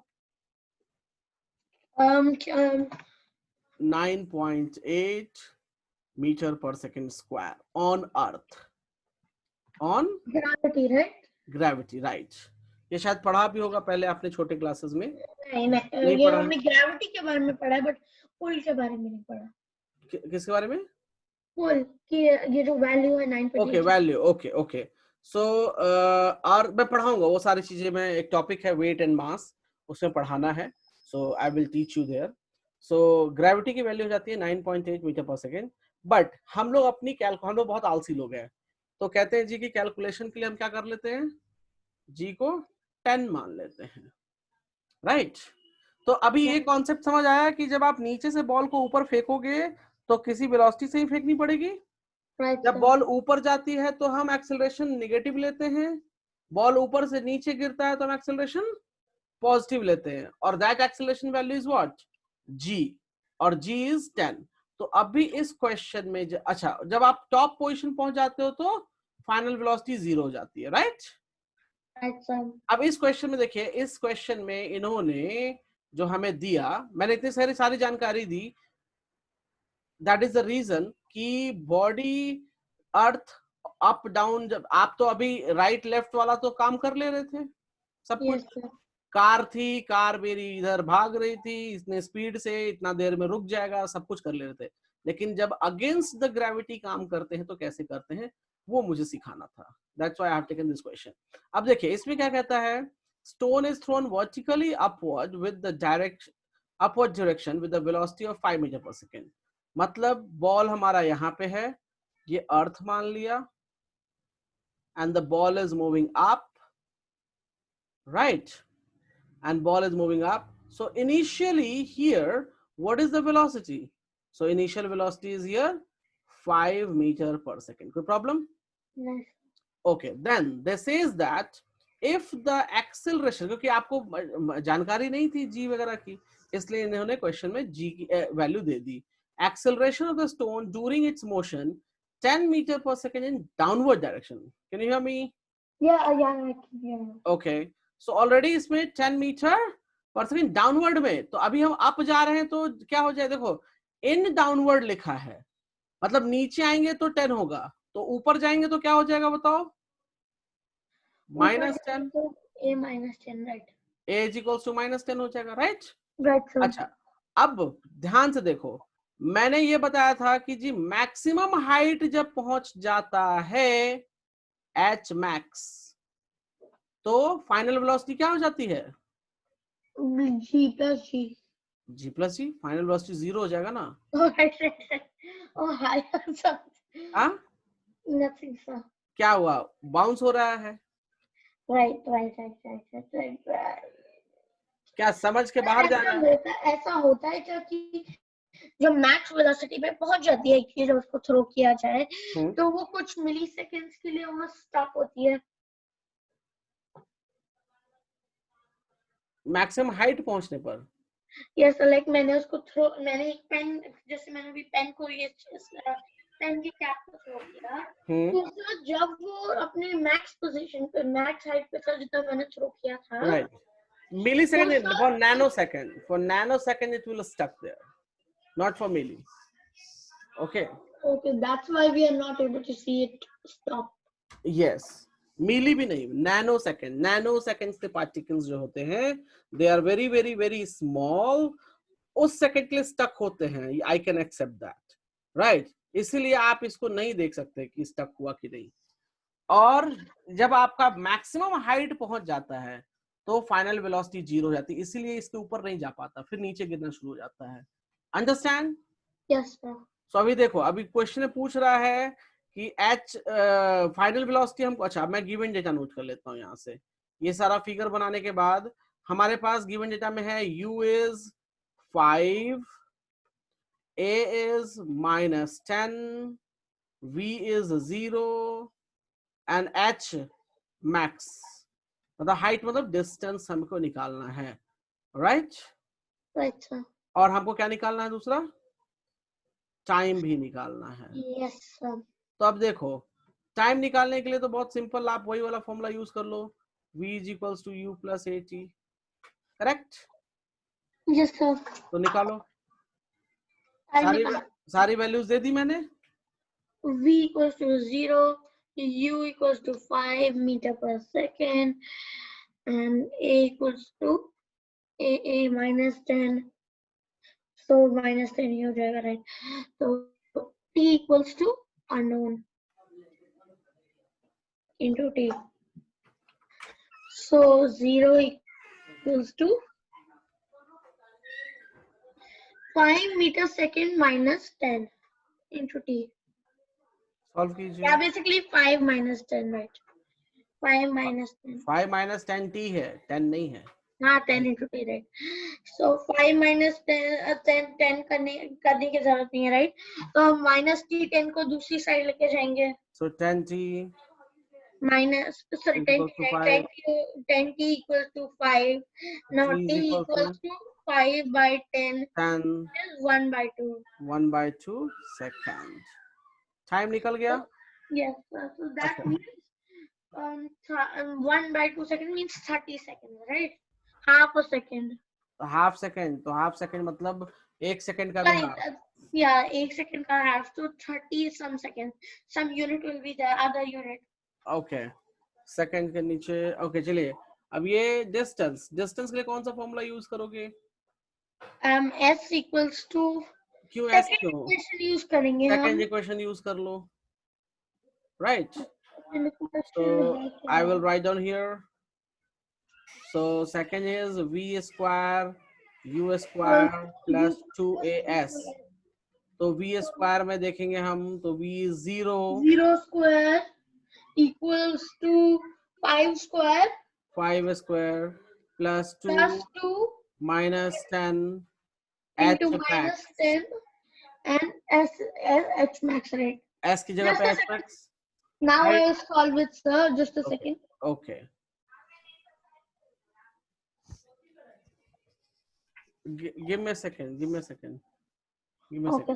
9.8 metre per second square on earth, on gravity, right? ये शायद पढ़ा भी होगा पहले आपने छोटे क्लासेस में। नहीं ये हमने ग्रेविटी के बारे में पढ़ा है, बट पुल के बारे में नहीं पढ़ा। किसके बारे में? पुल की, ये जो वैल्यू है 9.8। Okay, value, okay. सो और मैं पढ़ाऊंगा वो सारी चीजें, मैं एक टॉपिक है वेट एंड मास, उसमें पढ़ाना है। So I will teach you there. सो ग्रेविटी की वैल्यू हो जाती है 9.8 मीटर पर सेकेंड। बट हम लोग अपनी हम लोग बहुत आलसी लोग हैं, तो कहते हैं जी की कैलकुलेशन के लिए हम क्या कर लेते हैं? जी को 10 मान लेते हैं, राइट? तो अभी ये कॉन्सेप्ट समझ आया कि जब आप नीचे से बॉल को ऊपर फेंकोगे तो किसी वेलोसिटी से ही फेंकनी पड़ेगी। जब बॉल ऊपर जाती है तो हम एक्सेलरेशन नेगेटिव लेते हैं, बॉल ऊपर से नीचे गिरता है तो हम एक्सेलरेशन पॉजिटिव लेते हैं, और that acceleration value is what? G, और जी इज 10। तो अभी इस क्वेश्चन में अच्छा, जब आप टॉप पोजीशन पहुंच जाते हो तो फाइनल वेलोसिटी 0 हो जाती है, राइट? अब इस क्वेश्चन में देखिए, इस क्वेश्चन में इन्होंने जो हमें दिया, मैंने इतनी सारी जानकारी दी, दैट इज द रीजन कि बॉडी, अर्थ, अप डाउन, जब आप तो अभी राइट लेफ्ट वाला तो काम कर ले रहे थे सब कुछ। कार थी, कार मेरी इधर भाग रही थी इतने स्पीड से, इतना देर में रुक जाएगा, सब कुछ कर ले रहे थे। लेकिन जब अगेंस्ट द ग्रेविटी काम करते हैं तो कैसे करते हैं, वो मुझे सिखाना था। That's why I have taken this question. अब देखिए इसमें क्या कहता है? Stone is thrown vertically upward with the upward direction with the velocity of 5 metre per second. मतलब बॉल हमारा यहाँ पे है, ये अर्थ मान लिया, and the ball is moving up, right? And ball is moving up. So initially here, what is the velocity? So initial velocity is here 5 meter per second. Good problem? No. Okay, then this says that if the acceleration, क्योंकि आपको जानकारी नहीं थी जी वगैरह की, इसलिए इन्होंने question में जी की value they the. Acceleration of the stone during its motion 10 meter per second in downward direction. Can you hear me? Okay, so already इसमें 10 मीटर पर सेकेंड डाउनवर्ड में, तो अभी हम अप जा रहे हैं तो क्या हो जाए, देखो इन डाउनवर्ड लिखा है, मतलब नीचे आएंगे तो 10 होगा, तो ऊपर जाएंगे तो क्या हो जाएगा बताओ, -10, a minus 10, right? a is equals to -10 हो जाएगा, राइट? Right, sir. अच्छा, अब ध्यान से देखो, मैंने ये बताया था कि जी मैक्सिमम हाइट जब पहुंच जाता है h max, तो फाइनल वेलोसिटी क्या हो जाती है, G plus G. g plus g, final velocity 0 हो जाएगा ना? Oh, right. Oh, hi, sir. हाँ, Nothing, sir. क्या हुआ, बाउंस हो रहा है, Right. क्या समझ के बाहर जा रहा है? ऐसा होता है क्या कि जब मैक्स वेलोसिटी पे पहुंच जाती है एक चीज, उसको थ्रो किया जाए तो वो कुछ मिली सेकेंड्स के लिए वहां स्टक होती है, मैक्सिमम हाइट पहुंचने पर। यस, लाइक मैंने एक पेन, जैसे मैंने भी पेन को ये पेन की कैप को थ्रो किया, तो उसके बाद जब वो अपने मैक्स पोजीशन पे, मैक्स हाइट पे था जितना मैंने थ्रो किया था, right, millisecond, for nanosecond it will stuck there, not for milli. Okay, that's why we are not able to see it stop. yes, milli भी नहीं, नैनो सेकेंड के पार्टिकल्स जो होते हैं they are very very very small, उस second के लिए stuck होते हैं, I can accept that, right? इसीलिए आप इसको नहीं देख सकते कि स्टक हुआ कि नहीं। और जब आपका मैक्सिमम हाइट पहुंच जाता है तो फाइनल वेलोसिटी 0 हो जाती है, इसीलिए इसके ऊपर नहीं जा पाता, फिर नीचे गिरना शुरू हो जाता है। अंडरस्टैंड? Yes sir. सो अभी देखो, अभी क्वेश्चन पूछ रहा है कि एच फाइनल वेलोसिटी हमको, अच्छा मैं गिवन डेटा नोट कर लेता हूँ यहाँ से, ये सारा फिगर बनाने के बाद हमारे पास गिवन डेटा में है u is 5, a is -10, v is 0 and h max, मतलब हाइट मतलब डिस्टेंस हमको निकालना है, राइट? Right sir. और हमको क्या निकालना है, दूसरा टाइम भी निकालना है। Yes sir. तो अब देखो, टाइम निकालने के लिए तो बहुत सिंपल, आप वही वाला फॉर्मूला यूज कर लो, v is equals to u plus at, correct? Yes sir. तो निकालो, सारी वैल्यूज दे दी मैंने। v equals to 0, u equals to 5 meter per second, and a equals to a minus 10, so minus 10 ही हो जाएगा, राइट? तो t equals to unknown into t, so 0 equals to 5 meter second minus 10 into t. Solve कीजिए। Yeah, basically 5 minus 10, right? 5 minus 10. 5 minus 10 t है, 10 नहीं है। हाँ, 10 into t, right? So 5 minus 10 करने की जरूरत नहीं है, right? तो हम minus t 10 को दूसरी साइड लेके जाएंगे। So 10t minus, sorry, 10t equals to 5. Now t equals to 5 by 10 is 1 by 2. 1 by 2 second. Time निकल गया? Yes, so that means 1 by 2 second means 30 seconds, right? Half a second. Half second, तो half second मतलब 1 second का भी half. Yeah, 1 second का half, so 30 some seconds. Some unit will be the other unit. Okay, second के नीचे, okay चलिए, अब ये डिस्टेंस के लिए कौन सा फॉर्मूला यूज करोगे? S equals to, क्यों S क्यों? इक्वेशन यूज करेंगे हम। सेकंड इक्वेशन यूज कर लो, right? So I will write down here. So second is v square u square plus 2as. तो v square में देखेंगे हम, तो v is 0 square equals to 5 square plus 2 minus 10 into h minus 10 and h max, right? s की जगह पे h max. Now I will solve it, sir. Just a second. Okay. Give me a second. Okay.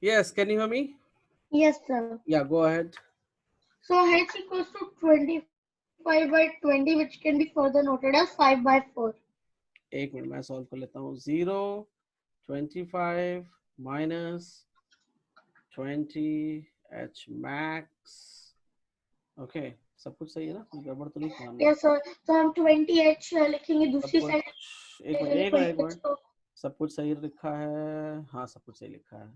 Yes, can you hear me? Yes, sir. Yeah, go ahead. So h equals to 25 by 20, which can be further noted as 5 by 4. एक minute मैं solve कर लेता हूँ. 0 25 minus 20 h max. Okay, सब कुछ सही है ना, कुछ गड़बड़ तो नहीं किया हमने? Yes, sir. तो हम 20h लिखेंगे सब दूसरी कुछ साइड एक मिनट 20h को. सब कुछ सही लिखा है. हाँ, सब कुछ सही लिखा है.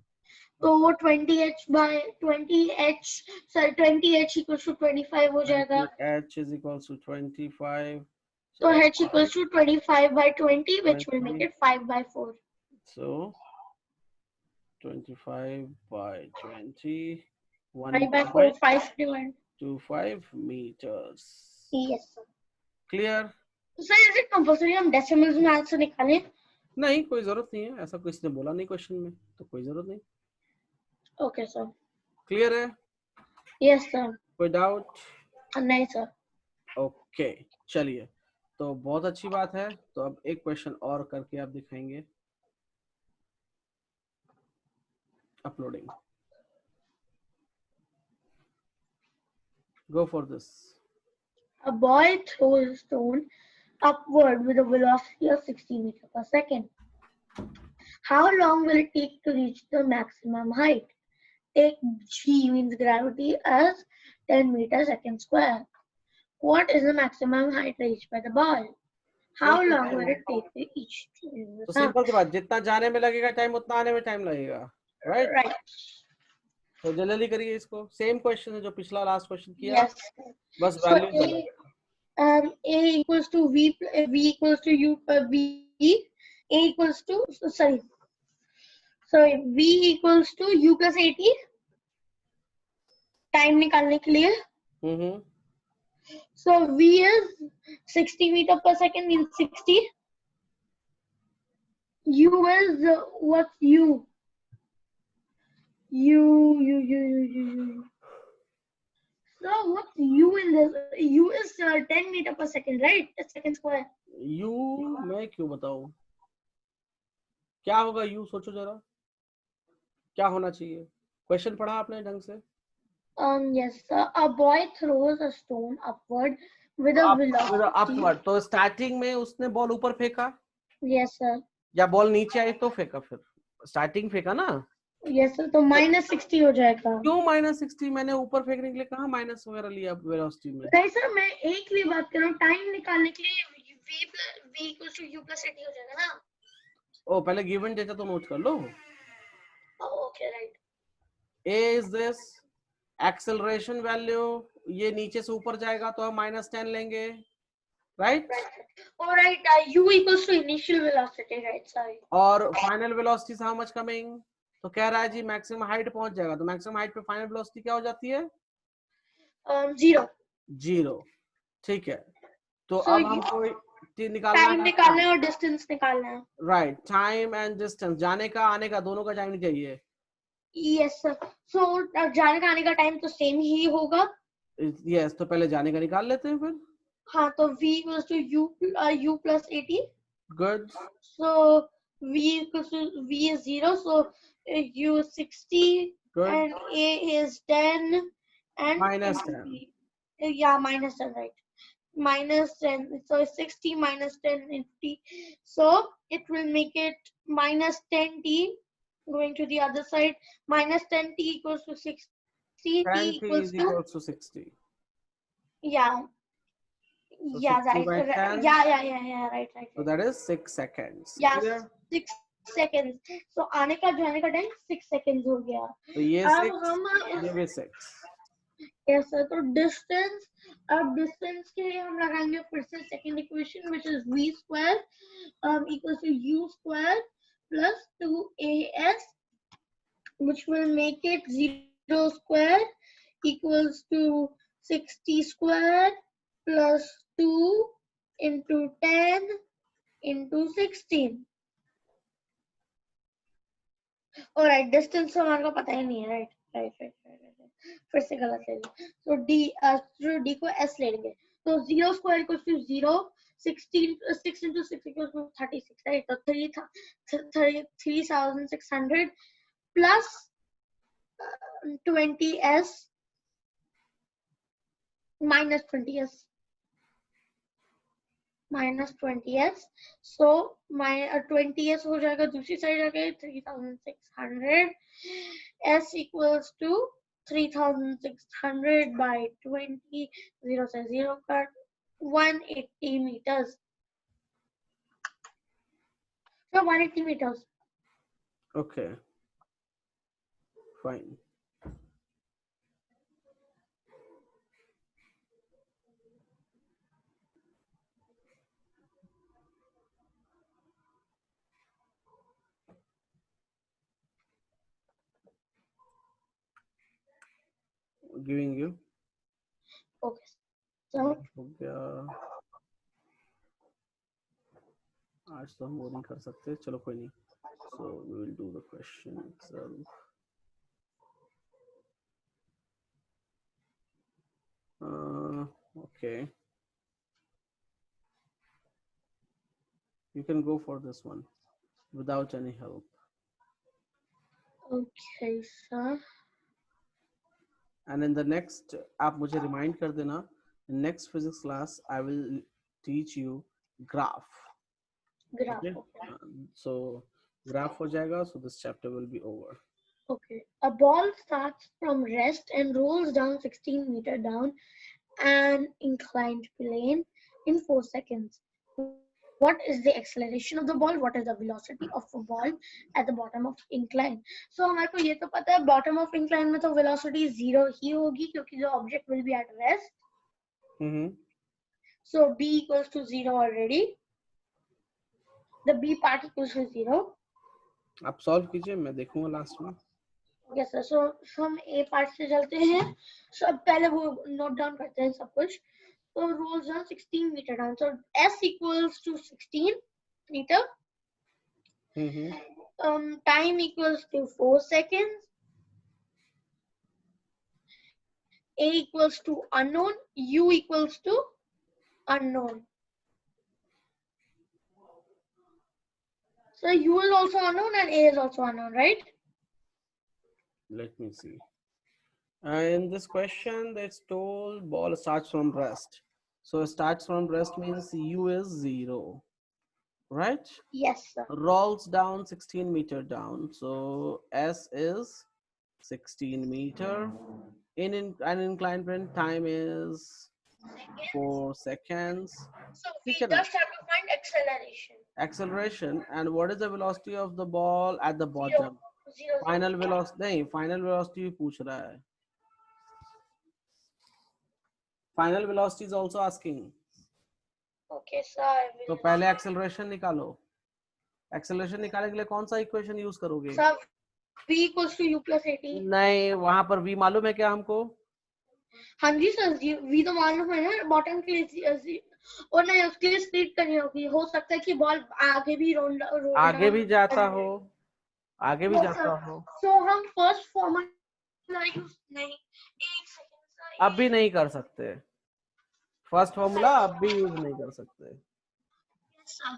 तो वो 20h by 20h, sir 20h equals to 25 हो जाएगा. h is equals to 25. So h equals to 25 by 20, which will make 20. it 5 by 4. So 25 by 20. 5 by 4, 5 divided. 1.25 meters. Yes, sir. Clear? So sir, is it compulsory हम decimals में answer निकालें? नहीं, कोई जरूरत नहीं है, ऐसा किसी ने बोला नहीं क्वेश्चन में, तो कोई जरूरत नहीं. Okay, sir. क्लियर है? Yes, sir. कोई डाउट? नहीं सर. ओके, चलिए, तो बहुत अच्छी बात है. तो अब एक क्वेश्चन और करके आप दिखाएंगे. Uploading. Go for this. A boy throws a stone upward with a velocity of 60 meters per second. How long will it take to reach the maximum height? Take G means gravity as 10 meters second square. What is the maximum height reached by the ball? How long will it take to reach? तो simple सी बात, जितना जाने में लगेगा time उतना आने में time लगेगा. राइट? तो जल्दी करिए इसको. सेम क्वेश्चन है जो पिछला लास्ट क्वेश्चन किया. Yes. बस value A equals to V equals to U V. A equals to V equals to U plus 80. Time निकालने के लिए. So V is 60 meter per second means 60. U is what's U? U. So what's U in this? U is 10 meter per second, right? A second square. U मैं क्यों बताऊं? क्या होगा U? सोचो जरा, क्या होना चाहिए? क्वेश्चन पढ़ा आपने ढंग से? Yes, sir. A boy throws a stone upward with a velocity. Upward. तो स्टार्टिंग में उसने बॉल ऊपर फेंका. Yes, sir. या बॉल नीचे आई तो फेंका? फिर स्टार्टिंग फेंका ना. Yes, sir. तो -60 हो जाएगा. क्यों -60? मैंने ऊपर फेंकने के लिए कहा माइनस वगैरह लिया वेलोसिटी में. नहीं सर, मैं एक भी बात कर रहा हूँ. टाइम निकालने के लिए V equals to U plus 80 हो जाएगा ना. ओ, पहले गिवन डेटा तो नोट कर लो. Okay, right. A is this acceleration value. ये नीचे से ऊपर जाएगा तो हम -10 लेंगे. Right? Alright, U equals to initial velocity, right? Sorry. और फाइनल वेलोसिटी से how much coming? तो कह रहा है जी मैक्सिमम हाइट पहुंच जाएगा. तो मैक्सिमम हाइट पे फाइनल वेलोसिटी क्या हो जाती है? 0. ठीक है. तो अब हमको टाइम निकालना है और डिस्टेंस निकालना है. राइट. टाइम एंड डिस्टेंस, जाने का आने का दोनों का टाइम नहीं चाहिए. Yes sir. सो जाने का आने का टाइम तो सेम ही होगा. यस, तो पहले जाने का निकाल लेते हैं फिर. हाँ, तो V equals to U plus 80. Good. So V equals to V is 0. So U is 60. Good. And A is 10 and -10. Yeah, -10, right? -10. So 60 minus 10 50. So it will make it -10t. Going to the other side, -10t equals to 60. T equals to 60. Yeah. So yeah, right. Right. So that is 6 seconds. Yeah, clear? 6 seconds. So आने का जाने का time 6 seconds हो गया. तो ये 6, ये भी 6. Yes sir. तो distance, अब distance के लिए हम लगाएंगे फिर से second equation, which is V square equals to U square plus 2AS, which will make it 0 square equals to 60 square plus 2 into 10 into 16. Alright, distance हमारे को पता ही नहीं है. Right. फिर से गलत ले लेंगे. So D को S ले लेंगे. तो 0 square equals to 0. 6 into 6 equals to 36, right? So 3,600 plus 20s minus 20s minus 20s. So my 20s हो जाएगा दूसरी साइड आ गई 3600. S equals to 3600 by 20. 0 से 0 कर 180 meters. So 180 meters. Okay. Fine. Giving you. Okay. So हो गया. आज तो हम वो नहीं कर सकते, चलो कोई नहीं. So we will do the question itself. Okay. You can go for this one without any help. okay, sir. And in the next, आप मुझे remind कर देना. In next physics class, I will teach you graph. Graph. Okay. So graph हो जाएगा. So this chapter will be over. Okay. A ball starts from rest and rolls down 16 meters down an inclined plane in 4 seconds. What is the acceleration of the ball? What is the velocity of a ball at the bottom of incline? So हमारे को ये तो पता है bottom of incline में तो velocity 0 ही होगी क्योंकि जो object will be at rest. So B equals to 0 already. The B part equals to 0. आप solve कीजिए, मैं देखूंगा last में. Yes sir. So हम A part से चलते हैं. So अब पहले वो note down करते हैं सब कुछ. So rolls down 16 meter down. So S equals to 16 meter. Time equals to 4 seconds. A equals to unknown. U equals to unknown. So U is also unknown and A is also unknown, right? Let me see. In this question, it's told ball starts from rest. So starts from rest means U is 0, right? Yes, sir. Rolls down 16 meter down. So S is 16 meter. In an inclined plane, time is 4 seconds. So we just have to find acceleration. Acceleration. And what is the velocity of the ball at the bottom? Zero. Final velocity नहीं, final velocity पूछ रहा है. Final velocity is also asking. Okay, sir. तो पहले acceleration निकालो. Acceleration निकालने के लिए कौन सा equation use करोगे? Sir, v equals to u plus 18. नहीं, वहाँ पर v मालूम है क्या हमको? हाँ जी सर, v तो मालूम है ना, बॉटम के लिए और नहीं उसके लिए स्प्लिट करनी होगी. हो सकता है कि बॉल आगे भी आगे भी जाता हो, आगे भी जाता हो. So हम फर्स्ट फॉर्मूला यूज नहीं, एक सेकंड सर, अब भी नहीं कर सकते. फर्स्ट फॉर्मूला अब भी यूज नहीं कर सकते. तो हम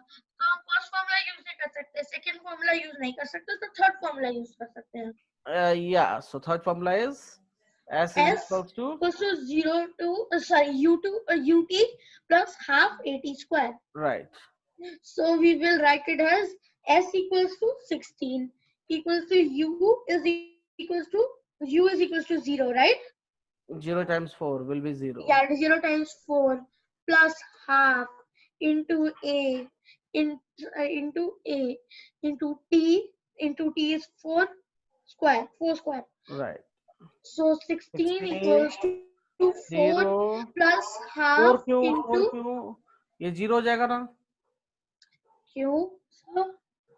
फर्स्ट फॉर्मूला यूज नहीं कर सकते, सेकंड फॉर्मूला यूज नहीं कर सकते, तो थर्ड फॉर्मूला यूज कर सकते हैं. Yeah, so third formula is S is equals to 0 to ut plus half at square. Right. So we will write it as S equals to 16 equals to u is equals to 0, right? 0 times 4 will be 0. Yeah, 0 times 4 plus half into a into t is 4 square. Right. So 16 equals to 4 plus half into ये 0 हो जाएगा ना? क्यों?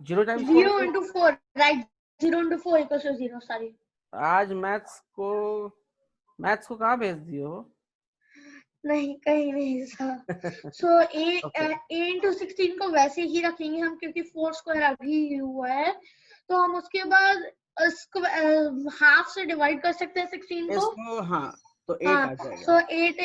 0 times 0 into 4, right? 0 into 4 equals to 0. Sorry. आज maths को कहाँ भेज दियो? नहीं, कहीं नहीं सर. So a into 16 को वैसे ही रखेंगे हम क्योंकि 4 स्क्वायर अभी हुआ है, तो हम उसके बाद हाफ से डिवाइड कर सकते हैं 16 को. इसको हाँ, तो 8 आ जाएगा. So 8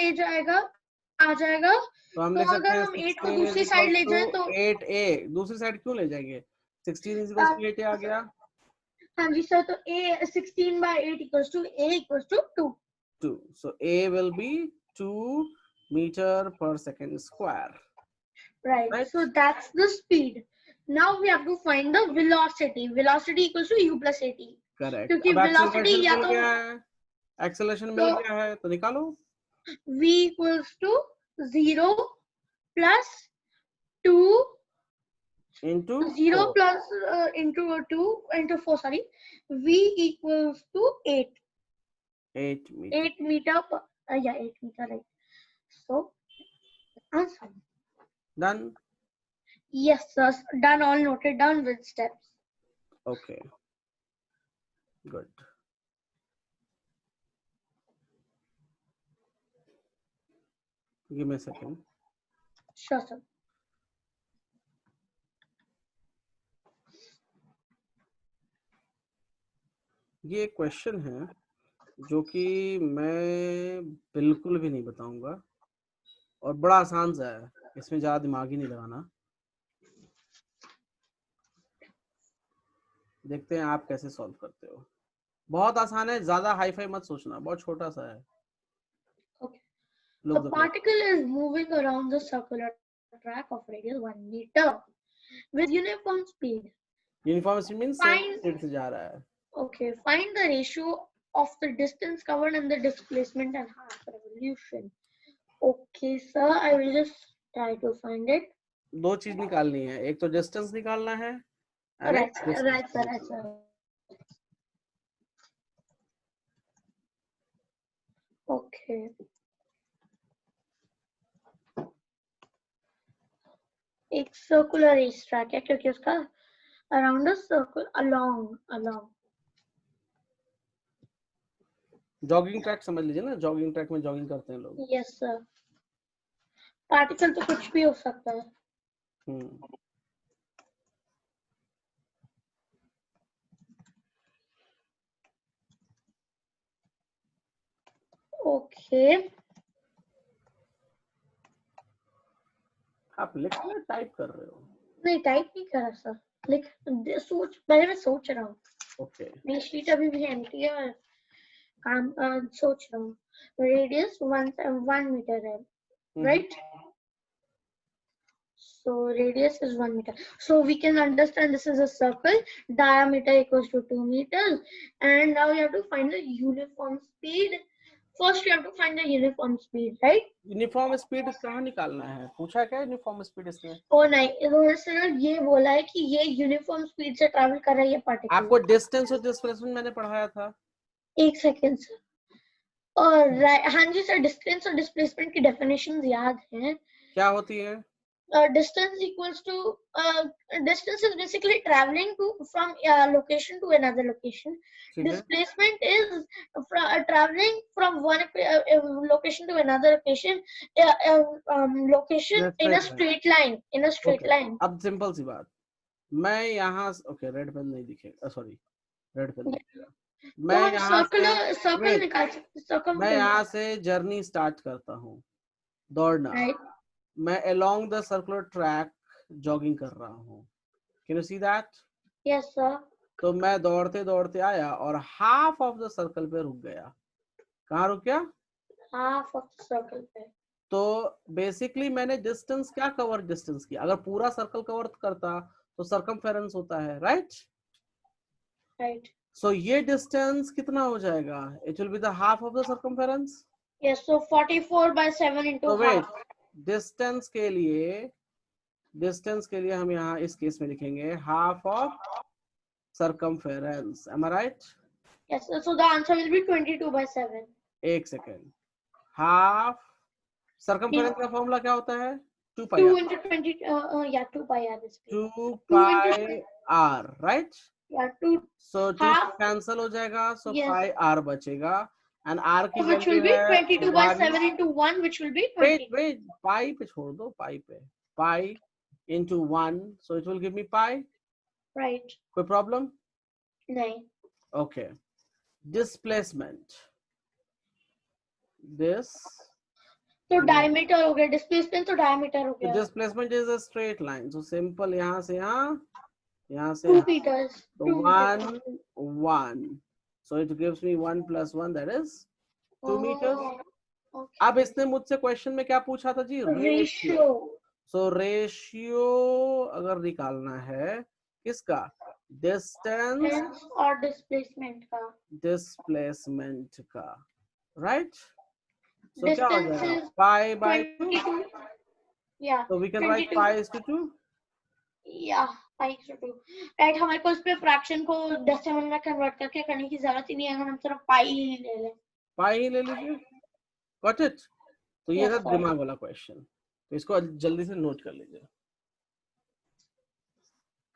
आ जाएगा. तो हम लिख सकते हैं 8 को दूसरी साइड ले जाए तो 8a दूसरी साइड क्यों ले जाएंगे? 16 is equals to 8a आ गया. हाँ जी सर, तो a 16 by 8 equals to a equals to 2. So a will be 2 meter per second square. Right. Right. So that's the speed. Now we have to find the velocity. Velocity equals to u plus at. Correct. क्योंकि अब velocity acceleration या मिल तो गया है, acceleration मिल गया है, तो निकालो. v equals to 0 plus 2 into 0 4. plus into 2 into 4, sorry, v equals to 8 meter. 8 meter per, yeah, 8 meter, right? So answer. Done. Yes sir, done. All noted down with steps. Okay, good. Give me a second. Sure sir. ये question है जो कि मैं बिल्कुल भी नहीं बताऊंगा और बड़ा आसान सा है, इसमें ज्यादा दिमाग ही नहीं लगाना. देखते हैं आप कैसे सॉल्व करते हो. बहुत आसान है, ज्यादा हाई फाई मत सोचना, बहुत छोटा सा है. Okay. A particle is moving around the circular track of radius 1 meter with uniform speed. Uniform speed means same speed से जा रहा है. Okay, find the ratio of the distance covered and the displacement and half revolution. Okay sir, I will just try to find it. दो चीज निकालनी है, एक तो डिस्टेंस निकालना है. Right sir. Okay. एक circular race track है क्योंकि उसका around a circle along. Jogging track समझ लीजिए ना, जॉगिंग ट्रैक में जॉगिंग करते हैं लोग. Yes sir. पार्टिकल तो कुछ भी हो सकता है. ओके. आप लिख रहे हो टाइप कर रहे हो? नहीं, टाइप नहीं कर रहा सर, लिख पहले मैं सोच रहा हूँ. ओके. मेरी शीट अभी भी एम्प्टी है, काम सोच रहा हूँ. रेडियस 1 मीटर है, right? So radius is 1 meter. So we can understand this is a circle. Diameter equals to 2 meters. And now we have to find the uniform speed. First, we have to find the uniform speed, right? Uniform speed कहाँ निकालना है? पूछा क्या uniform speed इसमें? ओ नहीं, इन्होंने ये बोला है कि ये यूनिफॉर्म स्पीड से ट्रैवल कर रहा है ये पार्टिकल. आपको डिस्टेंस और डिस्प्लेसमेंट मैंने पढ़ाया था. एक सेकेंड सर. और हाँ जी सर, डिस्टेंस और डिस्प्लेसमेंट की डेफिनेशंस याद हैं. क्या होती है? Distance equals to distance is basically traveling from location to another location. Displacement is traveling from one location to another location, location in a straight line. अब सिंपल सी बात, मैं यहाँ ओके रेड पेन नहीं दिखेगा, सॉरी रेड पेन दिखेगा. मैं यहाँ से जर्नी स्टार्ट करता हूँ दौड़ना. मैं along the circular track jogging कर रहा हूँ. Can you see that? Yes sir. तो मैं दौड़ते दौड़ते आया और half of the circle पे रुक गया. कहाँ रुक गया? Half of the circle पे. तो बेसिकली मैंने डिस्टेंस क्या कवर डिस्टेंस किया. अगर पूरा सर्कल कवर करता तो सरकमफेरेंस होता है, राइट? राइट. सो ये डिस्टेंस कितना हो जाएगा? It will be the half of the circumference. Yes, so 44 by 7 into half. Distance के लिए हम यहाँ इस केस में लिखेंगे half of circumference. Am I right? Yes, so the answer will be 22 by 7. एक सेकेंड. हाफ circumference का formula क्या होता है? 2 pi 2 into 20 yeah, 2 pi r is 2 pi r, right? Yeah, 2. So 2 cancel हो जाएगा, so yes. pi r बचेगा. And r की which will be 22 by 7 into 1, which will be 20. Wait, pi पे छोड़ दो, pi पे. Pi into 1, so it will give me pi. Right. कोई problem? नहीं. Okay. Displacement. This. तो diameter हो गया, displacement तो diameter हो गया. Displacement is a straight line, so simple यहाँ से यहाँ यहाँ से 2 meters. तो 2 meters. 1 so it gives me 1 plus 1 that is 2 meters. Okay. अब इसने मुझसे क्वेश्चन में क्या पूछा था जी? Ratio. सो रेशियो अगर निकालना है किसका? डिस्टेंस और डिस्प्लेसमेंट का, राइट? सो क्या हो जाएगा? Pi by 2. Yeah. So we can write pi is to 2. Yeah, pi is to 2. Right, हमारे को इस पे फ्रैक्शन को डेसिमल में कन्वर्ट करके करने की जरूरत ही नहीं है, हम सिर्फ पाई ही ले लें. पाई ही ले लीजिए. Got it? तो ये था दिमाग वाला क्वेश्चन, तो इसको जल्दी से नोट कर लीजिए.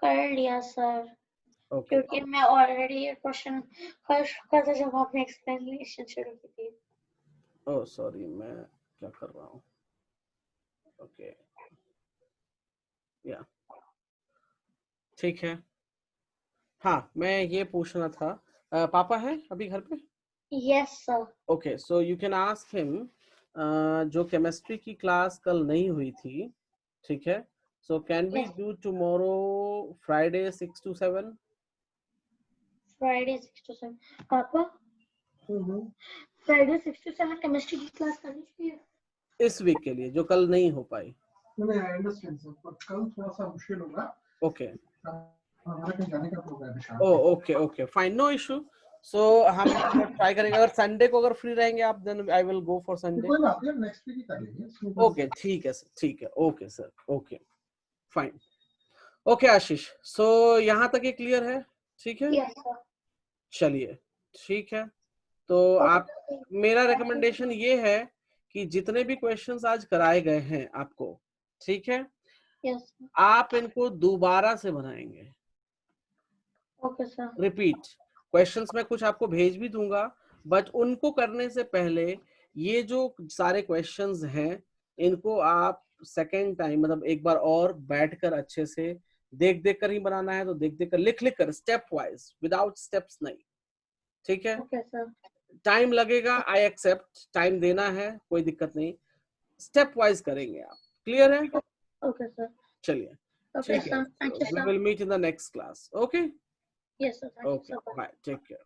कर लिया सर. Okay. क्योंकि मैं ऑलरेडी ये क्वेश्चन कर था जब आपने एक्सप्लेनेशन शुरू की थी. ओह सॉरी, मैं क्या कर रहा हूँ. ओके या ठीक है. हाँ, मैं ये पूछना था, पापा है अभी घर पे? Yes sir. Okay, so you can ask him, जो केमिस्ट्री की क्लास कल नहीं हुई थी, ठीक है, so can we do tomorrow Friday 6 to 7? Friday 6 to 7 पापा. फ्राइडे 6 to 7 केमिस्ट्री की क्लास करनी चाहिए इस वीक के लिए, जो कल नहीं हो पाई. नहीं, आई अंडरस्टैंड सर, पर कल थोड़ा सा मुश्किल होगा. ओके. हमारा कहीं जाने का प्रोग्राम है शाम. Oh okay okay fine, no issue. So हम ट्राई करेंगे. अगर संडे को अगर फ्री रहेंगे आप, then I will go for Sunday. कोई बात नहीं, नेक्स्ट वीक ही कर लेंगे. ओके ठीक है सर, ठीक है. Okay sir, okay fine. Okay Ashish, so यहाँ तक ये क्लियर है? ठीक है. Yes sir. चलिए ठीक है. तो आप, मेरा रिकमेंडेशन ये है कि जितने भी क्वेश्चंस आज कराए गए हैं आपको, ठीक है, यस आप इनको दोबारा से बनाएंगे. Okay sir. रिपीट क्वेश्चंस मैं कुछ आपको भेज भी दूंगा, बट उनको करने से पहले ये जो सारे क्वेश्चंस हैं इनको आप सेकेंड टाइम, मतलब एक बार और बैठकर अच्छे से देख देख कर ही बनाना है. तो देख देख कर, लिख लिख कर, स्टेप वाइज, विदाउट स्टेप्स नहीं. ठीक है. Okay sir. टाइम लगेगा, आई एक्सेप्ट, टाइम देना है, कोई दिक्कत नहीं. स्टेप वाइज करेंगे आप. क्लियर है? Okay sir. चलिए ओके ठीक है. Sir. Thank you We sir. will meet in the next class. Okay? Yes sir. Okay. Bye. Take care.